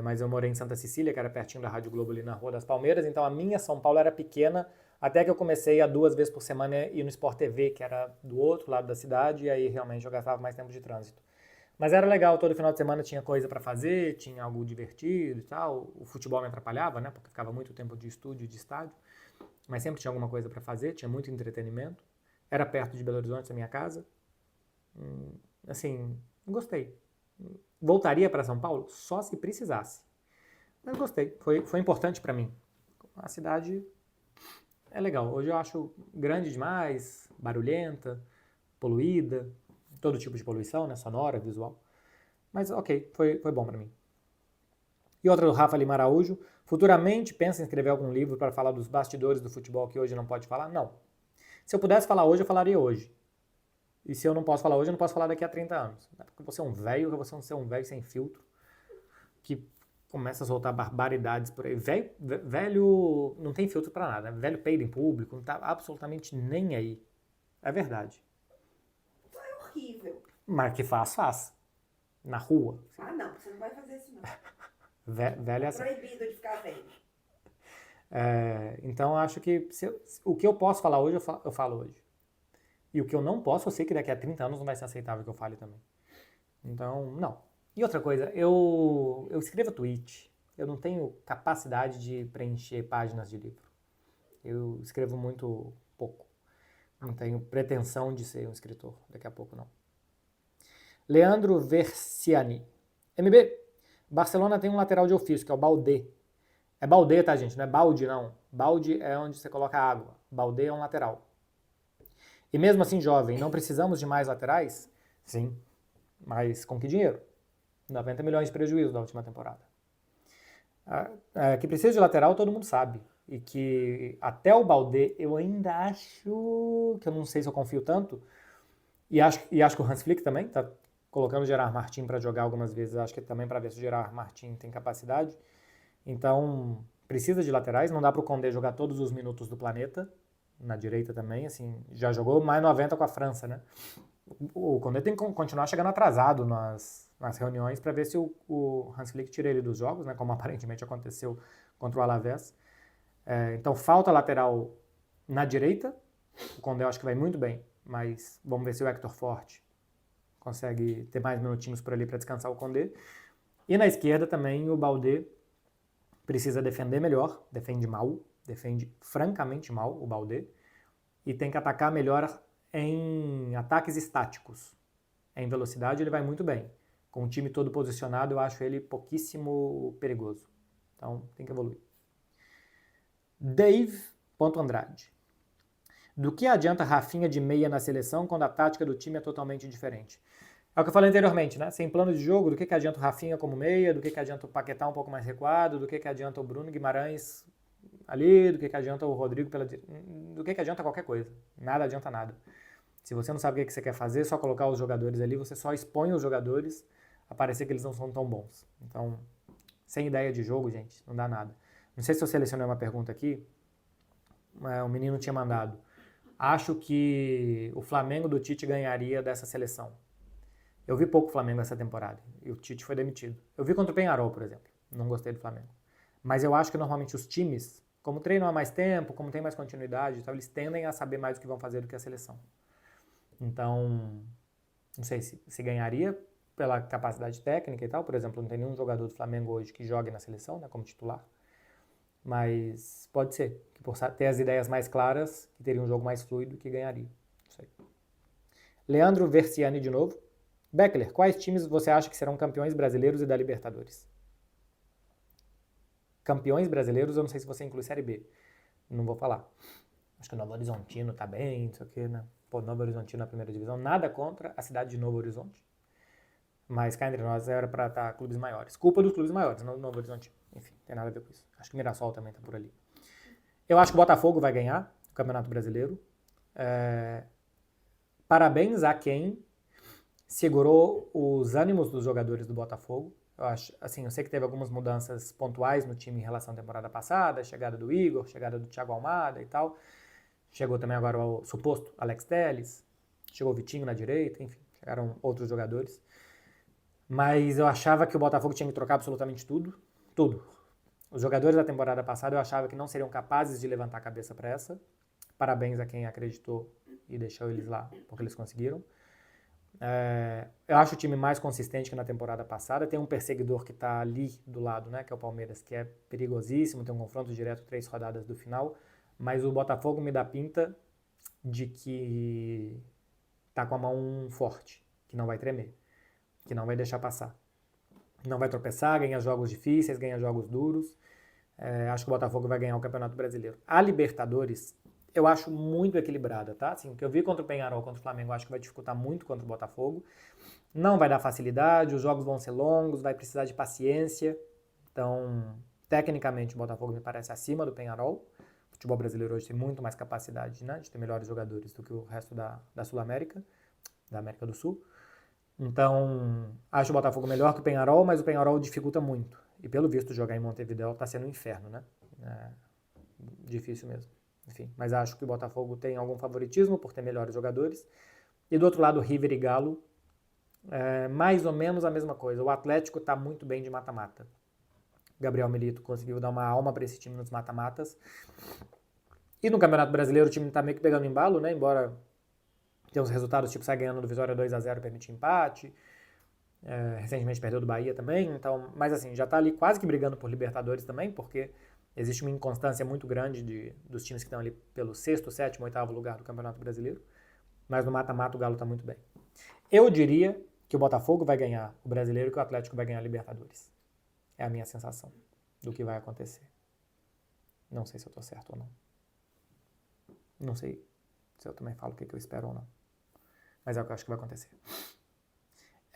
Mas eu morei em Santa Cecília, que era pertinho da Rádio Globo ali na Rua das Palmeiras, então a minha São Paulo era pequena, até que eu comecei a 2 vezes por semana ir no Sport TV, que era do outro lado da cidade, e aí realmente eu gastava mais tempo de trânsito. Mas era legal, todo final de semana tinha coisa para fazer, tinha algo divertido e tal. O futebol me atrapalhava, né, porque ficava muito tempo de estúdio, de estádio, mas sempre tinha alguma coisa para fazer, tinha muito entretenimento. Era perto de Belo Horizonte, da minha casa. Assim, gostei. Voltaria para São Paulo? Só se precisasse. Mas gostei, foi importante para mim. A cidade é legal. Hoje eu acho grande demais, barulhenta, poluída, todo tipo de poluição, né? Sonora, visual. Mas ok, foi bom para mim. E outra do Rafa Lima Araújo. Futuramente pensa em escrever algum livro para falar dos bastidores do futebol que hoje não pode falar? Não. Se eu pudesse falar hoje, eu falaria hoje. E se eu não posso falar hoje, eu não posso falar daqui a 30 anos. Porque você é um velho, você não ser um velho sem filtro, que começa a soltar barbaridades por aí. Velho não tem filtro pra nada. Velho peida em público, não tá absolutamente nem aí. É verdade. É horrível. Mas que faz. Na rua. Ah, não, você não vai fazer isso não. Velho é assim. Proibido de ficar velho. Então acho que o que eu posso falar hoje, eu falo hoje. E o que eu não posso, eu sei que daqui a 30 anos não vai ser aceitável que eu fale também. Então, não. E outra coisa, eu escrevo tweet. Eu não tenho capacidade de preencher páginas de livro. Eu escrevo muito pouco. Não tenho pretensão de ser um escritor. Daqui a pouco, não. Leandro Versiani. MB, Barcelona tem um lateral de ofício, que é o Baldé. É Baldé, tá, gente? Não é balde, não. Balde é onde você coloca água. Baldé é um lateral. E mesmo assim, jovem, não precisamos de mais laterais? Sim. Mas com que dinheiro? 90 milhões de prejuízo da última temporada. Que precisa de lateral, todo mundo sabe. E que até o Baldé, eu ainda acho que eu não sei se eu confio tanto. E acho que o Hans Flick também tá colocando o Gerard Martin para jogar algumas vezes. Acho que também para ver se o Gerard Martin tem capacidade. Então, precisa de laterais. Não dá para o Condé jogar todos os minutos do planeta. Na direita também, assim, já jogou mais 90 com a França, né? O Condé tem que continuar chegando atrasado nas reuniões para ver se o Hans Flick tira ele dos jogos, né? Como aparentemente aconteceu contra o Alavés. Então falta lateral na direita. O Condé eu acho que vai muito bem mas vamos ver se o Hector Forte consegue ter mais minutinhos por ali para descansar o Condé. E na esquerda também o Baldé precisa defender melhor, defende francamente mal o Baldé, e tem que atacar melhor em ataques estáticos. Em velocidade ele vai muito bem. Com o time todo posicionado eu acho ele pouquíssimo perigoso. Então tem que evoluir. Dave.Andrade. Do que adianta Rafinha de meia na seleção quando a tática do time é totalmente diferente? É o que eu falei anteriormente, né? Sem plano de jogo, do que adianta o Rafinha como meia, do que adianta o Paquetá um pouco mais recuado, do que adianta o Bruno Guimarães ali, do que adianta o Rodrigo do que adianta qualquer coisa. Nada adianta nada. Se você não sabe o que você quer fazer, só colocar os jogadores ali, você só expõe os jogadores a parecer que eles não são tão bons. Então, sem ideia de jogo, gente, não dá nada. Não sei se eu selecionei uma pergunta aqui, o menino tinha mandado. Acho que o Flamengo do Tite ganharia dessa seleção. Eu vi pouco Flamengo essa temporada e o Tite foi demitido. Eu vi contra o Peñarol, por exemplo. Não gostei do Flamengo. Mas eu acho que normalmente os times, como treinam há mais tempo, como tem mais continuidade, então eles tendem a saber mais o que vão fazer do que a seleção. Então, não sei se ganharia pela capacidade técnica e tal. Por exemplo, não tem nenhum jogador do Flamengo hoje que jogue na seleção, né, como titular. Mas pode ser que por ter as ideias mais claras, que teria um jogo mais fluido, que ganharia. Não sei. Leandro Versiani de novo. Beckler, quais times você acha que serão campeões brasileiros e da Libertadores? Campeões brasileiros, eu não sei se você inclui Série B. Não vou falar. Acho que o Novo Horizontino tá bem, não sei o quê, né? Pô, Novo Horizontino na primeira divisão. Nada contra a cidade de Novo Horizonte. Mas cá entre nós era pra estar clubes maiores. Culpa dos clubes maiores, não do Novo Horizontino. Enfim, tem nada a ver com isso. Acho que o Mirassol também tá por ali. Eu acho que o Botafogo vai ganhar o Campeonato Brasileiro. Parabéns a quem segurou os ânimos dos jogadores do Botafogo. Eu acho, assim, eu sei que teve algumas mudanças pontuais no time em relação à temporada passada, chegada do Igor, chegada do Thiago Almada e tal. Chegou também agora o suposto Alex Telles, chegou o Vitinho na direita, enfim, chegaram outros jogadores. Mas eu achava que o Botafogo tinha que trocar absolutamente tudo. Os jogadores da temporada passada eu achava que não seriam capazes de levantar a cabeça para essa. Parabéns a quem acreditou e deixou eles lá, porque eles conseguiram. Eu acho o time mais consistente que na temporada passada. Tem um perseguidor que está ali do lado, né, que é o Palmeiras, que é perigosíssimo, tem um confronto direto 3 rodadas do final. Mas o Botafogo me dá pinta de que tá com a mão forte, que não vai tremer, que não vai deixar passar. Não vai tropeçar, ganha jogos difíceis, ganha jogos duros. Acho que o Botafogo vai ganhar o Campeonato Brasileiro. A Libertadores, eu acho muito equilibrada, tá? Assim, o que eu vi contra o Peñarol, contra o Flamengo, acho que vai dificultar muito contra o Botafogo. Não vai dar facilidade, os jogos vão ser longos, vai precisar de paciência. Então, tecnicamente, o Botafogo me parece acima do Peñarol. O futebol brasileiro hoje tem muito mais capacidade, né, de ter melhores jogadores do que o resto da Sul-América, da América do Sul. Então, acho o Botafogo melhor que o Peñarol, mas o Peñarol dificulta muito. E pelo visto, jogar em Montevidéu está sendo um inferno, né? Difícil mesmo. Enfim, mas acho que o Botafogo tem algum favoritismo por ter melhores jogadores. E do outro lado, River e Galo, mais ou menos a mesma coisa. O Atlético está muito bem de mata-mata. Gabriel Milito conseguiu dar uma alma para esse time nos mata-matas. E no Campeonato Brasileiro o time está meio que pegando embalo, né? Embora tenha uns resultados, tipo, sai ganhando do Vitória 2-0, permite empate. Recentemente perdeu do Bahia também. Então, mas assim, já está ali quase que brigando por Libertadores também, porque existe uma inconstância muito grande dos times que estão ali pelo 6º, 7º, 8º lugar do Campeonato Brasileiro. Mas no mata-mata o Galo está muito bem. Eu diria que o Botafogo vai ganhar o Brasileiro e que o Atlético vai ganhar a Libertadores. É a minha sensação do que vai acontecer. Não sei se eu estou certo ou não. Não sei se eu também falo o que eu espero ou não. Mas é o que eu acho que vai acontecer.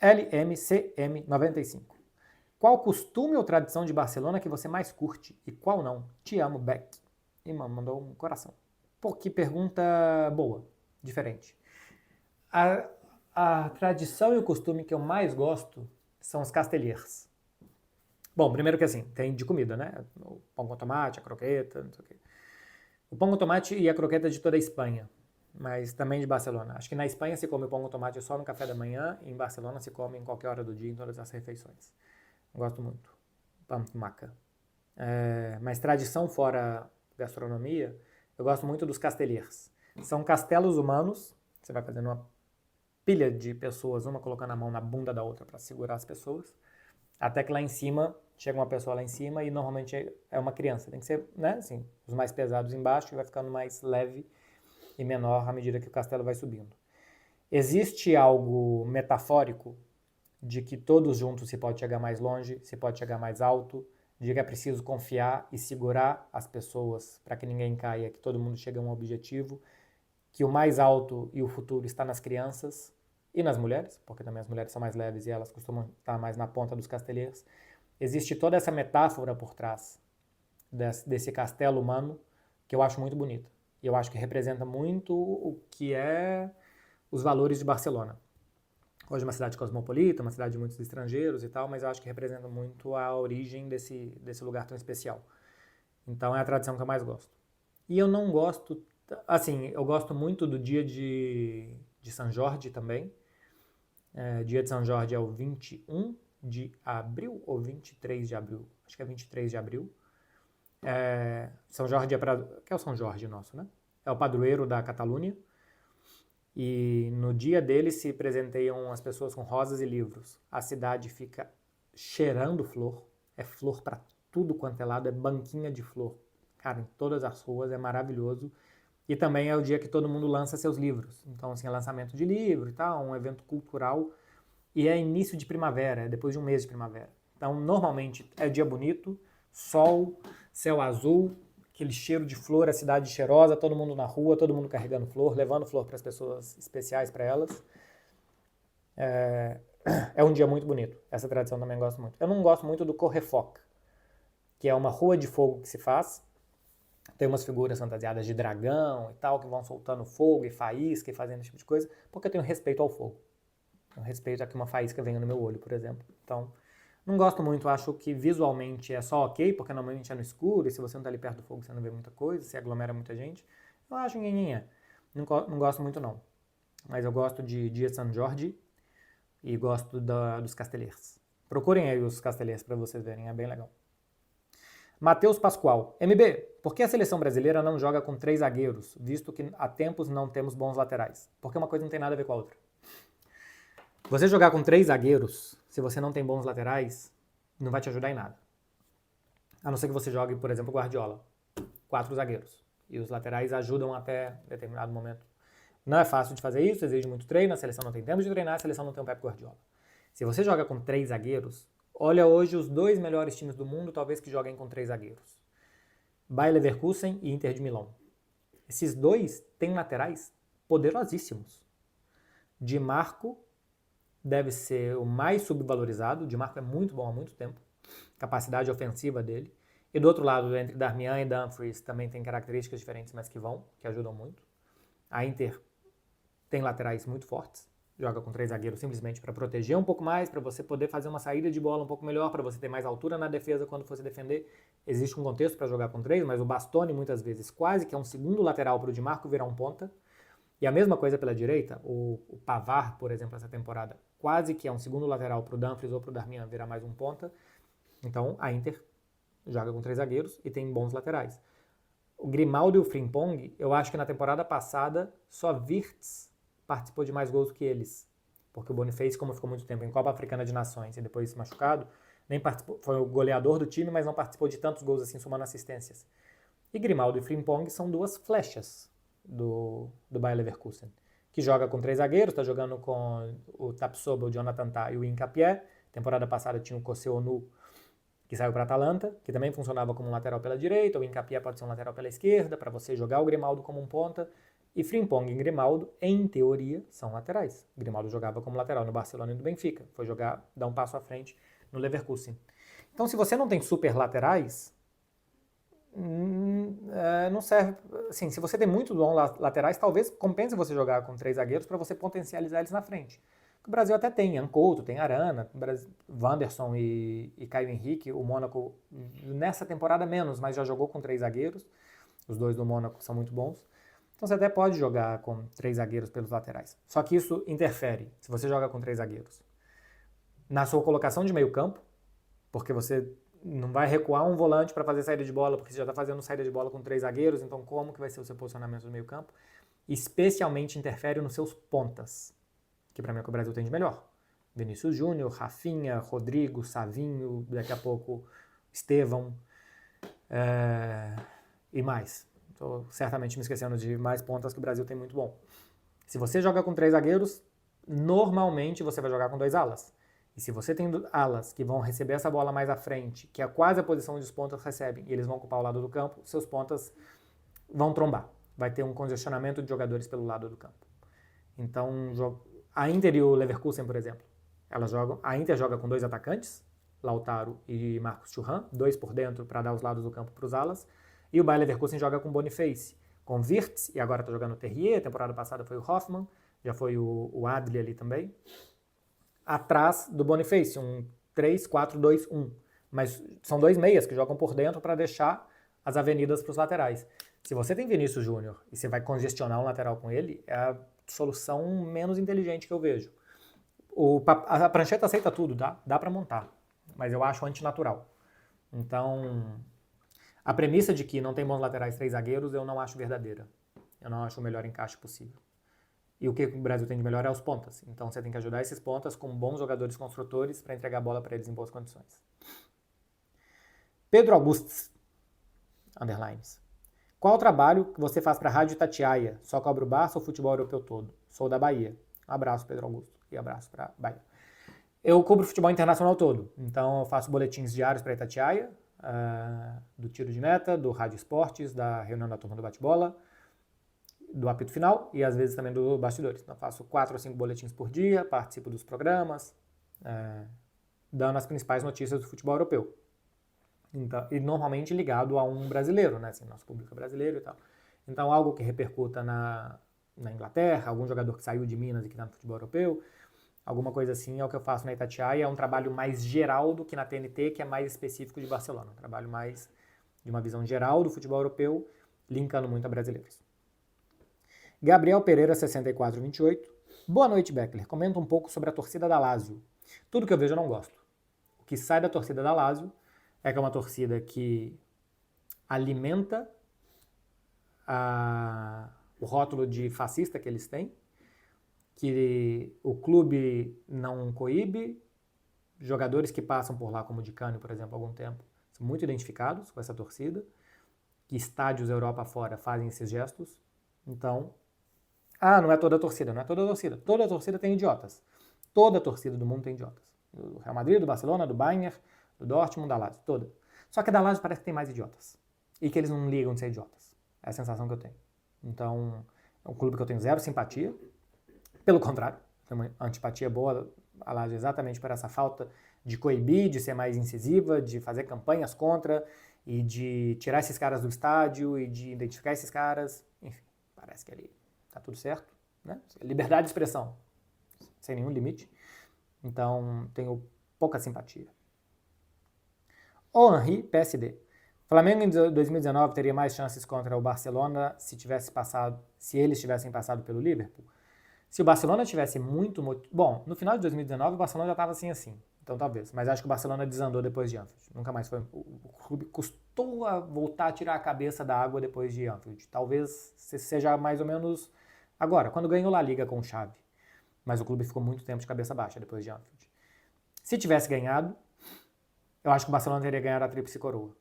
LMCM95. Qual costume ou tradição de Barcelona que você mais curte e qual não? Te amo, Beck. E mandou um coração. Pô, que pergunta boa, diferente. A tradição e o costume que eu mais gosto são os castelhers. Bom, primeiro que assim, tem de comida, né? O pão com tomate, a croqueta, não sei o quê. O pão com tomate e a croqueta de toda a Espanha, mas também de Barcelona. Acho que na Espanha se come o pão com tomate só no café da manhã, e em Barcelona se come em qualquer hora do dia, em todas as refeições. Gosto muito. Pão com maca. Mas tradição fora gastronomia, eu gosto muito dos castelhers. São castelos humanos Você vai fazendo uma pilha de pessoas, uma colocando a mão na bunda da outra para segurar as pessoas, até que lá em cima, chega uma pessoa lá em cima e normalmente é uma criança. Tem que ser, né, assim, os mais pesados embaixo e vai ficando mais leve e menor à medida que o castelo vai subindo. Existe algo metafórico de que todos juntos se pode chegar mais longe, se pode chegar mais alto, de que é preciso confiar e segurar as pessoas para que ninguém caia, que todo mundo chegue a um objetivo, que o mais alto e o futuro está nas crianças e nas mulheres, porque também as mulheres são mais leves e elas costumam estar mais na ponta dos castelheiros. Existe toda essa metáfora por trás desse castelo humano que eu acho muito bonita. E eu acho que representa muito o que é os valores de Barcelona. Hoje é uma cidade cosmopolita, uma cidade de muitos estrangeiros e tal, mas eu acho que representa muito a origem desse lugar tão especial. Então é a tradição que eu mais gosto. E eu não gosto, assim, eu gosto muito do dia de São Jorge também. Dia de São Jorge é o 21 de abril ou 23 de abril? Acho que é 23 de abril. São Jorge que é o São Jorge nosso, né? É o padroeiro da Catalunha. E no dia dele se presenteiam as pessoas com rosas e livros. A cidade fica cheirando flor. É flor para tudo quanto é lado, é banquinha de flor. Cara, em todas as ruas, é maravilhoso. E também é o dia que todo mundo lança seus livros. Então, assim, é lançamento de livro e tal, um evento cultural. E é início de primavera, é depois de um mês de primavera. Então, normalmente, é dia bonito, sol, céu azul, aquele cheiro de flor, a cidade cheirosa, todo mundo na rua, todo mundo carregando flor, levando flor para as pessoas especiais para elas. É um dia muito bonito. Essa tradição também gosto muito. Eu não gosto muito do Correfoc, que é uma rua de fogo que se faz. Tem umas figuras fantasiadas de dragão e tal, que vão soltando fogo e faísca e fazendo esse tipo de coisa, porque eu tenho respeito ao fogo. Eu respeito a que uma faísca venha no meu olho, por exemplo. Então, não gosto muito, acho que visualmente é só ok, porque normalmente é no escuro, e se você não tá ali perto do fogo você não vê muita coisa, se aglomera muita gente. Eu acho nhenhenhé. Não gosto muito não. Mas eu gosto de Dia de São Jorge e gosto dos Castelhers. Procurem aí os Castelhers para vocês verem, é bem legal. Matheus Pascoal. MB, por que a seleção brasileira não joga com 3 zagueiros, visto que há tempos não temos bons laterais? Porque uma coisa não tem nada a ver com a outra. Você jogar com 3 zagueiros, se você não tem bons laterais, não vai te ajudar em nada. A não ser que você jogue, por exemplo, Guardiola. 4 zagueiros. E os laterais ajudam até determinado momento. Não é fácil de fazer isso, exige muito treino, a seleção não tem tempo de treinar, a seleção não tem o Pep Guardiola. Se você joga com 3 zagueiros, olha hoje os 2 melhores times do mundo, talvez que joguem com 3 zagueiros. Bayer Leverkusen e Inter de Milão. Esses 2 têm laterais poderosíssimos. Di Marco deve ser o mais subvalorizado. O Di Marco é muito bom há muito tempo. Capacidade ofensiva dele. E do outro lado, entre Darmian e Dumfries, também tem características diferentes, mas que ajudam muito. A Inter tem laterais muito fortes. Joga com 3 zagueiros simplesmente para proteger um pouco mais, para você poder fazer uma saída de bola um pouco melhor, para você ter mais altura na defesa quando você defender. Existe um contexto para jogar com 3, mas o Bastoni muitas vezes quase que é um segundo lateral para o Di Marco virar um ponta. E a mesma coisa pela direita, o Pavard, por exemplo, essa temporada, quase que é um segundo lateral para o Dumfries ou para o Darmian virar mais um ponta. Então a Inter joga com 3 zagueiros e tem bons laterais. O Grimaldo e o Frimpong, eu acho que na temporada passada só Wirtz participou de mais gols que eles. Porque o Boniface, como ficou muito tempo em Copa Africana de Nações e depois se machucado, nem participou, foi o goleador do time, mas não participou de tantos gols assim, somando assistências. E Grimaldo e Frimpong são 2 flechas do Bayer Leverkusen, que joga com 3 zagueiros, está jogando com o Tapsoba, o Jonathan Tah e o Hincapié. Temporada passada tinha o Koscielny, que saiu para a Atalanta, que também funcionava como um lateral pela direita, o Hincapié pode ser um lateral pela esquerda, para você jogar o Grimaldo como um ponta. E Frimpong e Grimaldo, em teoria, são laterais. Grimaldo jogava como lateral no Barcelona e no Benfica, foi dar um passo à frente no Leverkusen. Então, se você não tem super laterais, não serve. Assim, se você tem muito bons laterais, talvez compense você jogar com 3 zagueiros para você potencializar eles na frente. O Brasil até tem Couto, tem Arana, Wanderson e Caio Henrique. O Mônaco, nessa temporada menos, mas já jogou com 3 zagueiros. Os 2 do Mônaco são muito bons. Então você até pode jogar com 3 zagueiros pelos laterais. Só que isso interfere, se você joga com 3 zagueiros, na sua colocação de meio campo, porque você não vai recuar um volante para fazer saída de bola, porque você já está fazendo saída de bola com 3 zagueiros, então como que vai ser o seu posicionamento no meio campo? especialmente interfere nos seus pontas, que para mim é o que o Brasil tem de melhor. Vinícius Júnior, Rafinha, Rodrigo, Savinho, daqui a pouco Estevão e mais. Estou certamente me esquecendo de mais pontas que o Brasil tem muito bom. Se você joga com 3 zagueiros, normalmente você vai jogar com 2 alas. E se você tem alas que vão receber essa bola mais à frente, que é quase a posição onde os pontas recebem, e eles vão ocupar o lado do campo, seus pontas vão trombar. Vai ter um congestionamento de jogadores pelo lado do campo. Então, a Inter e o Leverkusen, por exemplo, a Inter joga com 2 atacantes, Lautaro e Marcos Thuram, 2 por dentro para dar os lados do campo para os alas, e o Bayer Leverkusen joga com Boniface, com Wirtz, e agora está jogando o Terrier, a temporada passada foi o Hoffmann, já foi o Adli ali também, atrás do Boniface, um 3-4-2-1. Mas são 2 meias que jogam por dentro para deixar as avenidas para os laterais. Se você tem Vinícius Júnior e você vai congestionar um lateral com ele, é a solução menos inteligente que eu vejo. A prancheta aceita tudo, dá para montar, mas eu acho antinatural. Então, a premissa de que não tem bons laterais 3 zagueiros eu não acho verdadeira. Eu não acho o melhor encaixe possível. E o que o Brasil tem de melhor é os pontas. Então você tem que ajudar esses pontas com bons jogadores construtores para entregar a bola para eles em boas condições. Pedro Augustes, underlines. Qual o trabalho que você faz para a Rádio Itatiaia? Só cobra o Barça ou o futebol europeu todo? Sou da Bahia. Um abraço, Pedro Augusto. E abraço para Bahia. Eu cubro o futebol internacional todo. Então eu faço boletins diários para a Itatiaia, do tiro de meta, do Rádio Esportes, da reunião da turma do bate-bola, do apito final e às vezes também do bastidores. Então eu faço 4 ou 5 boletins por dia, participo dos programas, dando as principais notícias do futebol europeu. Então, e normalmente ligado a um brasileiro, né? Assim, nosso público é brasileiro e tal. Então algo que repercuta na Inglaterra, algum jogador que saiu de Minas e que está no futebol europeu, alguma coisa assim é o que eu faço na Itatiaia. É um trabalho mais geral do que na TNT, que é mais específico de Barcelona. Um trabalho mais de uma visão geral do futebol europeu, linkando muito a brasileiros. Gabriel Pereira, 6428. Boa noite, Beckler. Comenta um pouco sobre a torcida da Lazio. Tudo que eu vejo eu não gosto. O que sai da torcida da Lazio é que é uma torcida que alimenta o rótulo de fascista que eles têm, que o clube não coíbe, jogadores que passam por lá, como o Di Canio, por exemplo, há algum tempo, são muito identificados com essa torcida, que estádios Europa fora fazem esses gestos. Então, não é toda a torcida, não é toda a torcida. Toda a torcida tem idiotas. Toda a torcida do mundo tem idiotas. Do Real Madrid, do Barcelona, do Bayern, do Dortmund, da Lazio, toda. Só que da Lazio parece que tem mais idiotas. E que eles não ligam de ser idiotas. É a sensação que eu tenho. Então, é um clube que eu tenho zero simpatia. Pelo contrário, tem uma antipatia boa a Lazio exatamente por essa falta de coibir, de ser mais incisiva, de fazer campanhas contra e de tirar esses caras do estádio e de identificar esses caras. Enfim, parece que ali tá tudo certo, né? Liberdade de expressão, sem nenhum limite. Então, tenho pouca simpatia. O Henri, PSD. Flamengo em 2019 teria mais chances contra o Barcelona se eles tivessem passado pelo Liverpool? Se o Barcelona tivesse muito... Bom, no final de 2019 o Barcelona já estava assim. Então talvez. Mas acho que o Barcelona desandou depois de Anfield. Nunca mais foi... O clube custou a voltar a tirar a cabeça da água depois de Anfield. Talvez seja mais ou menos agora, quando ganhou La Liga com o Xavi. Mas o clube ficou muito tempo de cabeça baixa depois de Anfield. Se tivesse ganhado, eu acho que o Barcelona teria ganhado a tríplice coroa.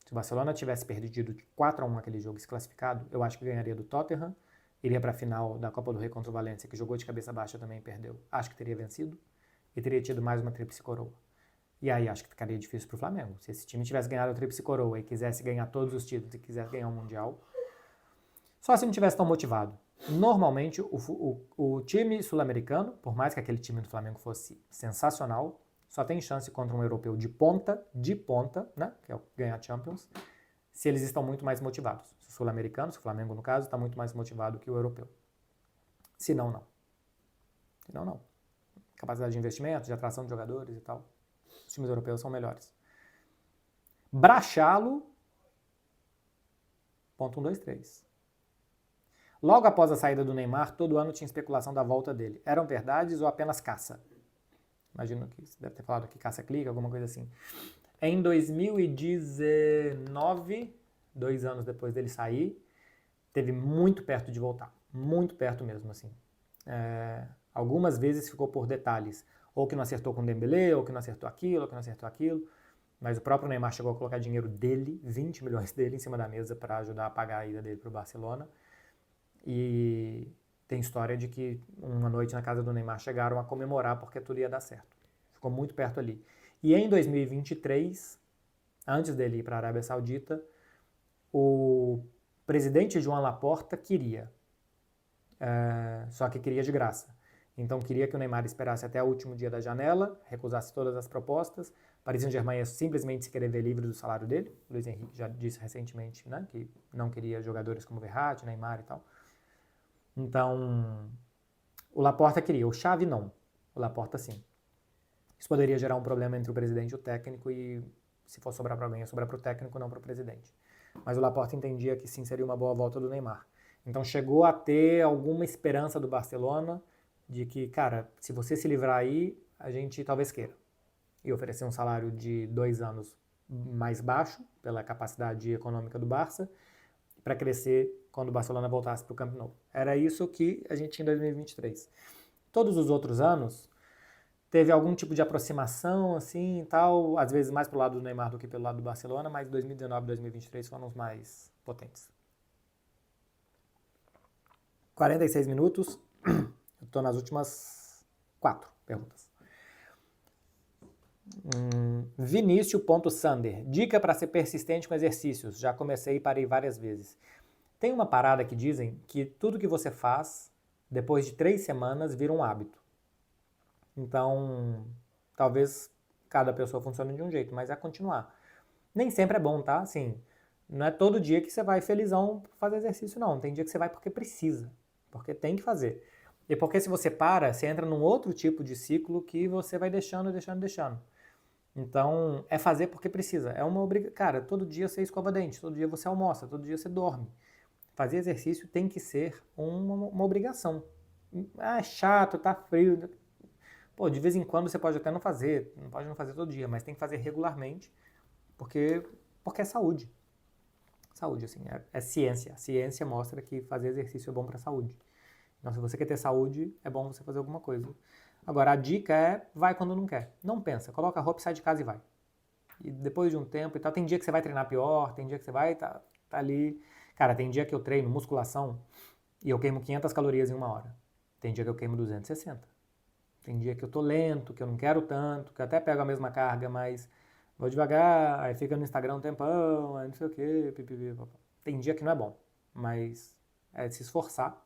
Se o Barcelona tivesse perdido de 4-1 aquele jogo e se classificado, eu acho que ganharia do Tottenham, iria para a final da Copa do Rei contra o Valência, que jogou de cabeça baixa também e perdeu. Acho que teria vencido e teria tido mais uma tríplice coroa. E aí acho que ficaria difícil para o Flamengo. Se esse time tivesse ganhado a tríplice coroa e quisesse ganhar todos os títulos e quisesse ganhar o Mundial, só se não tivesse tão motivado. Normalmente o time sul-americano, por mais que aquele time do Flamengo fosse sensacional, só tem chance contra um europeu de ponta, né, que é o ganhar Champions, se eles estão muito mais motivados. Se o sul-americano, se o Flamengo no caso, está muito mais motivado que o europeu. Se não, não. Se não, não. Capacidade de investimento, de atração de jogadores e tal. Os times europeus são melhores. Brachalo, ponto 1, 2, 3. Logo após a saída do Neymar, todo ano tinha especulação da volta dele. Eram verdades ou apenas caça? Imagino que você deve ter falado que caça-clica, alguma coisa assim. Em 2019, 2 anos depois dele sair, teve muito perto de voltar. muito perto mesmo, assim. Algumas vezes ficou por detalhes, ou que não acertou com o Dembélé, ou que não acertou aquilo, ou que não acertou aquilo, mas o próprio Neymar chegou a colocar dinheiro dele, 20 milhões dele, em cima da mesa para ajudar a pagar a ida dele para o Barcelona, e tem história de que uma noite na casa do Neymar chegaram a comemorar porque tudo ia dar certo. Ficou muito perto ali. E em 2023, antes dele ir para a Arábia Saudita, o presidente João Laporta queria, só que queria de graça. Então queria que o Neymar esperasse até o último dia da janela, recusasse todas as propostas. Paris Saint-Germain ia simplesmente se querer ver livre do salário dele. O Luiz Henrique já disse recentemente, né, que não queria jogadores como Verratti, Neymar e tal. Então, o Laporta queria, o Xavi não. O Laporta sim. Isso poderia gerar um problema entre o presidente e o técnico e se for sobrar para alguém, ia sobrar para o técnico, não para o presidente. Mas o Laporta entendia que sim, seria uma boa volta do Neymar. Então chegou a ter alguma esperança do Barcelona de que, cara, se você se livrar aí, a gente talvez queira. E oferecer um salário de 2 anos mais baixo, pela capacidade econômica do Barça, para crescer quando o Barcelona voltasse para o Camp Nou. Era isso que a gente tinha em 2023. Todos os outros anos, teve algum tipo de aproximação, assim, e tal, às vezes mais pro lado do Neymar do que pelo lado do Barcelona, mas 2019 e 2023 foram os mais potentes. 46 minutos, eu tô nas últimas 4 perguntas. Vinícius.Sander, dica para ser persistente com exercícios, já comecei e parei várias vezes. Tem uma parada que dizem que tudo que você faz, depois de 3 semanas, vira um hábito. Então, talvez cada pessoa funcione de um jeito, mas é continuar. Nem sempre é bom, tá? Assim, não é todo dia que você vai felizão fazer exercício, não. Tem dia que você vai porque precisa, porque tem que fazer. E porque se você para, você entra num outro tipo de ciclo que você vai deixando. Então, é fazer porque precisa. É uma obrigação. Cara, todo dia você escova dente, todo dia você almoça, todo dia você dorme. Fazer exercício tem que ser uma obrigação. Ah, é chato, tá frio. Pô, de vez em quando você pode até não fazer, não pode não fazer todo dia, mas tem que fazer regularmente, porque é saúde. Saúde, assim, é ciência. A ciência mostra que fazer exercício é bom para a saúde. Então, se você quer ter saúde, é bom você fazer alguma coisa. Agora, a dica é, vai quando não quer. Não pensa, coloca a roupa, sai de casa e vai. E depois de um tempo e tal, tem dia que você vai treinar pior, tem dia que você vai tá ali. Cara, tem dia que eu treino musculação e eu queimo 500 calorias em 1 hora. Tem dia que eu queimo 260. Tem dia que eu tô lento, que eu não quero tanto, que eu até pego a mesma carga, mas vou devagar, aí fica no Instagram um tempão, aí não sei o quê, pipipi. Tem dia que não é bom, mas é se esforçar,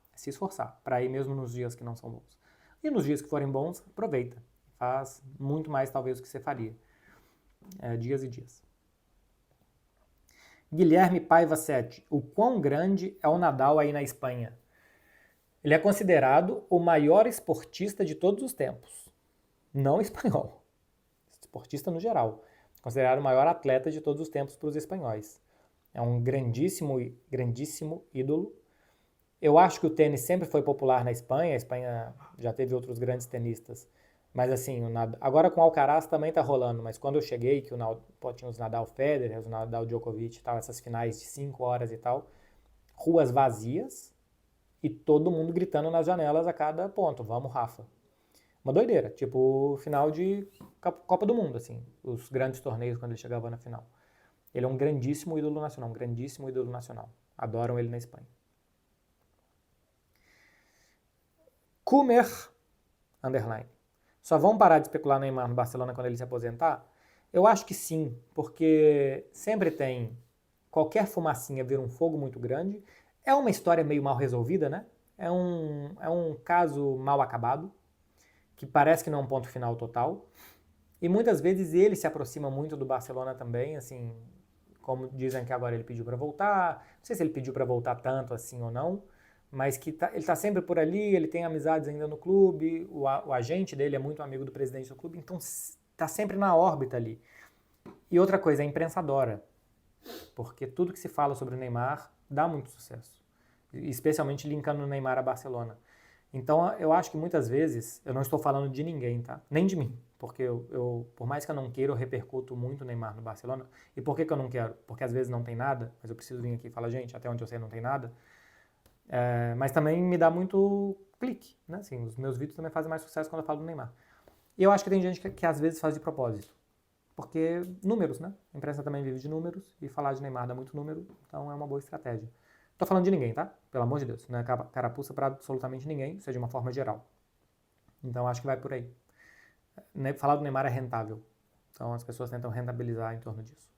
para ir mesmo nos dias que não são bons. E nos dias que forem bons, aproveita. Faz muito mais talvez do que você faria. Dias e dias. Guilherme Paiva 7. O quão grande é o Nadal aí na Espanha? Ele é considerado o maior esportista de todos os tempos. Não espanhol. Esportista no geral. Considerado o maior atleta de todos os tempos para os espanhóis. É um grandíssimo ídolo. Eu acho que o tênis sempre foi popular na Espanha. A Espanha já teve outros grandes tenistas. Mas assim, agora com o Alcaraz também tá rolando. Mas quando eu cheguei, que tinha os Nadal Federer, os Nadal Djokovic e tal, essas finais de 5 horas e tal, ruas vazias e todo mundo gritando nas janelas a cada ponto. Vamos, Rafa. Uma doideira, tipo final de Copa do Mundo, assim, os grandes torneios quando ele chegava na final. Ele é um grandíssimo ídolo nacional, Adoram ele na Espanha. Kumer, _. Só vão parar de especular no Neymar no Barcelona quando ele se aposentar? Eu acho que sim, porque sempre tem qualquer fumacinha vira um fogo muito grande. É uma história meio mal resolvida, né? É um caso mal acabado, que parece que não é um ponto final total. E muitas vezes ele se aproxima muito do Barcelona também, assim, como dizem que agora ele pediu para voltar. Não sei se ele pediu para voltar tanto assim ou não, mas que ele está sempre por ali, ele tem amizades ainda no clube, o agente dele é muito amigo do presidente do clube, então está sempre na órbita ali. E outra coisa, a imprensa adora, porque tudo que se fala sobre o Neymar dá muito sucesso, especialmente linkando o Neymar a Barcelona. Então eu acho que muitas vezes, eu não estou falando de ninguém, tá? Nem de mim, porque por mais que eu não queira, eu repercuto muito o Neymar no Barcelona. E por que eu não quero? Porque às vezes não tem nada, mas eu preciso vir aqui e falar, gente, até onde eu sei não tem nada. Mas também me dá muito clique, né? Assim, os meus vídeos também fazem mais sucesso quando eu falo do Neymar. E eu acho que tem gente que às vezes faz de propósito. Porque números, né? A imprensa também vive de números e falar de Neymar dá muito número, então é uma boa estratégia. Tô falando de ninguém, tá? Pelo amor de Deus. Não é carapuça pra absolutamente ninguém, isso é de uma forma geral. Então acho que vai por aí. Falar do Neymar é rentável. Então as pessoas tentam rentabilizar em torno disso.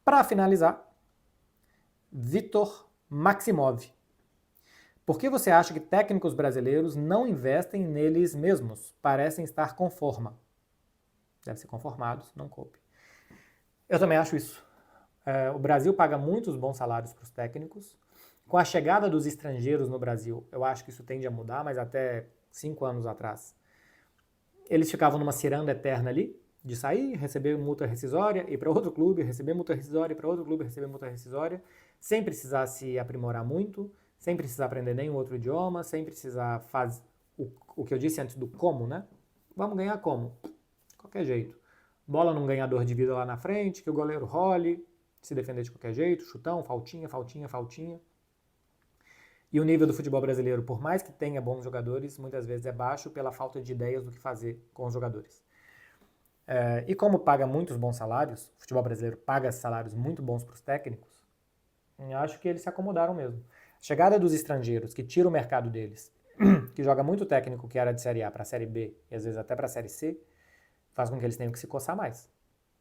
Para finalizar, Vitor Maximov. Por que você acha que técnicos brasileiros não investem neles mesmos? Parecem estar com forma. Devem ser conformados, não coube. Eu também acho isso. O Brasil paga muitos bons salários para os técnicos. Com a chegada dos estrangeiros no Brasil, eu acho que isso tende a mudar, mas até 5 anos atrás, eles ficavam numa ciranda eterna ali, de sair, receber multa rescisória, ir para outro clube, receber multa rescisória, ir para outro clube, receber multa rescisória, sem precisar se aprimorar muito, sem precisar aprender nenhum outro idioma, sem precisar fazer o que eu disse antes do como, né? Vamos ganhar como? De qualquer jeito. Bola num ganhador de vida lá na frente, que o goleiro role, se defender de qualquer jeito, chutão, faltinha, faltinha, faltinha. E o nível do futebol brasileiro, por mais que tenha bons jogadores, muitas vezes é baixo pela falta de ideias do que fazer com os jogadores. E como paga muitos bons salários, o futebol brasileiro paga salários muito bons para os técnicos, eu acho que eles se acomodaram mesmo. A chegada dos estrangeiros, que tira o mercado deles, que joga muito técnico que era de Série A para Série B e às vezes até para Série C, faz com que eles tenham que se coçar mais.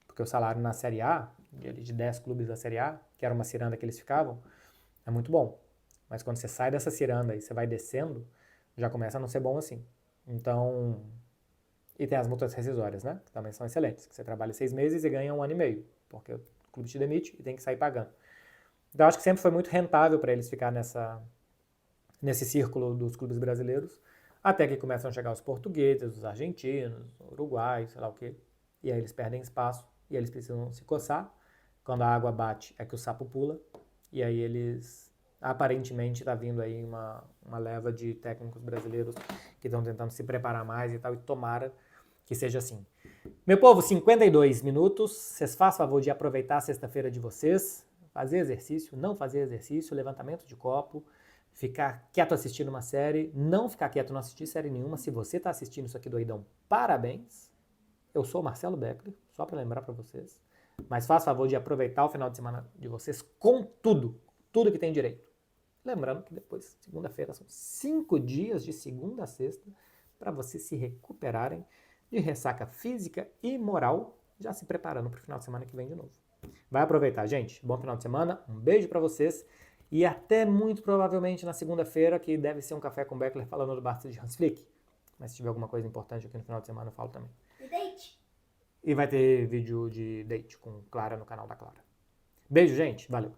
Porque o salário na Série A, de 10 clubes da Série A, que era uma ciranda que eles ficavam, é muito bom. Mas quando você sai dessa ciranda e você vai descendo, já começa a não ser bom assim. Então... E tem as multas rescisórias, né? Que também são excelentes. Que você trabalha 6 meses e ganha 1 ano e meio. Porque o clube te demite e tem que sair pagando. Então acho que sempre foi muito rentável para eles ficar nesse círculo dos clubes brasileiros. Até que começam a chegar os portugueses, os argentinos, uruguaios, sei lá o quê. E aí eles perdem espaço e eles precisam se coçar. Quando a água bate é que o sapo pula. E aí eles... Aparentemente está vindo aí uma leva de técnicos brasileiros que estão tentando se preparar mais e tal, e tomara que seja assim. Meu povo, 52 minutos, vocês façam favor de aproveitar a sexta-feira de vocês, fazer exercício, não fazer exercício, levantamento de copo, ficar quieto assistindo uma série, não ficar quieto não assistir série nenhuma. Se você está assistindo isso aqui doidão, parabéns. Eu sou o Marcelo Beckler, só para lembrar para vocês, mas faça favor de aproveitar o final de semana de vocês com tudo que tem direito. Lembrando que depois, segunda-feira, são 5 dias de segunda a sexta para vocês se recuperarem de ressaca física e moral, já se preparando para o final de semana que vem de novo. Vai aproveitar, gente. Bom final de semana, um beijo para vocês e até muito provavelmente na segunda-feira, que deve ser um café com Beckler falando do Barça de Hans Flick. Mas se tiver alguma coisa importante aqui no final de semana, eu falo também. E date? E vai ter vídeo de date com Clara no canal da Clara. Beijo, gente. Valeu.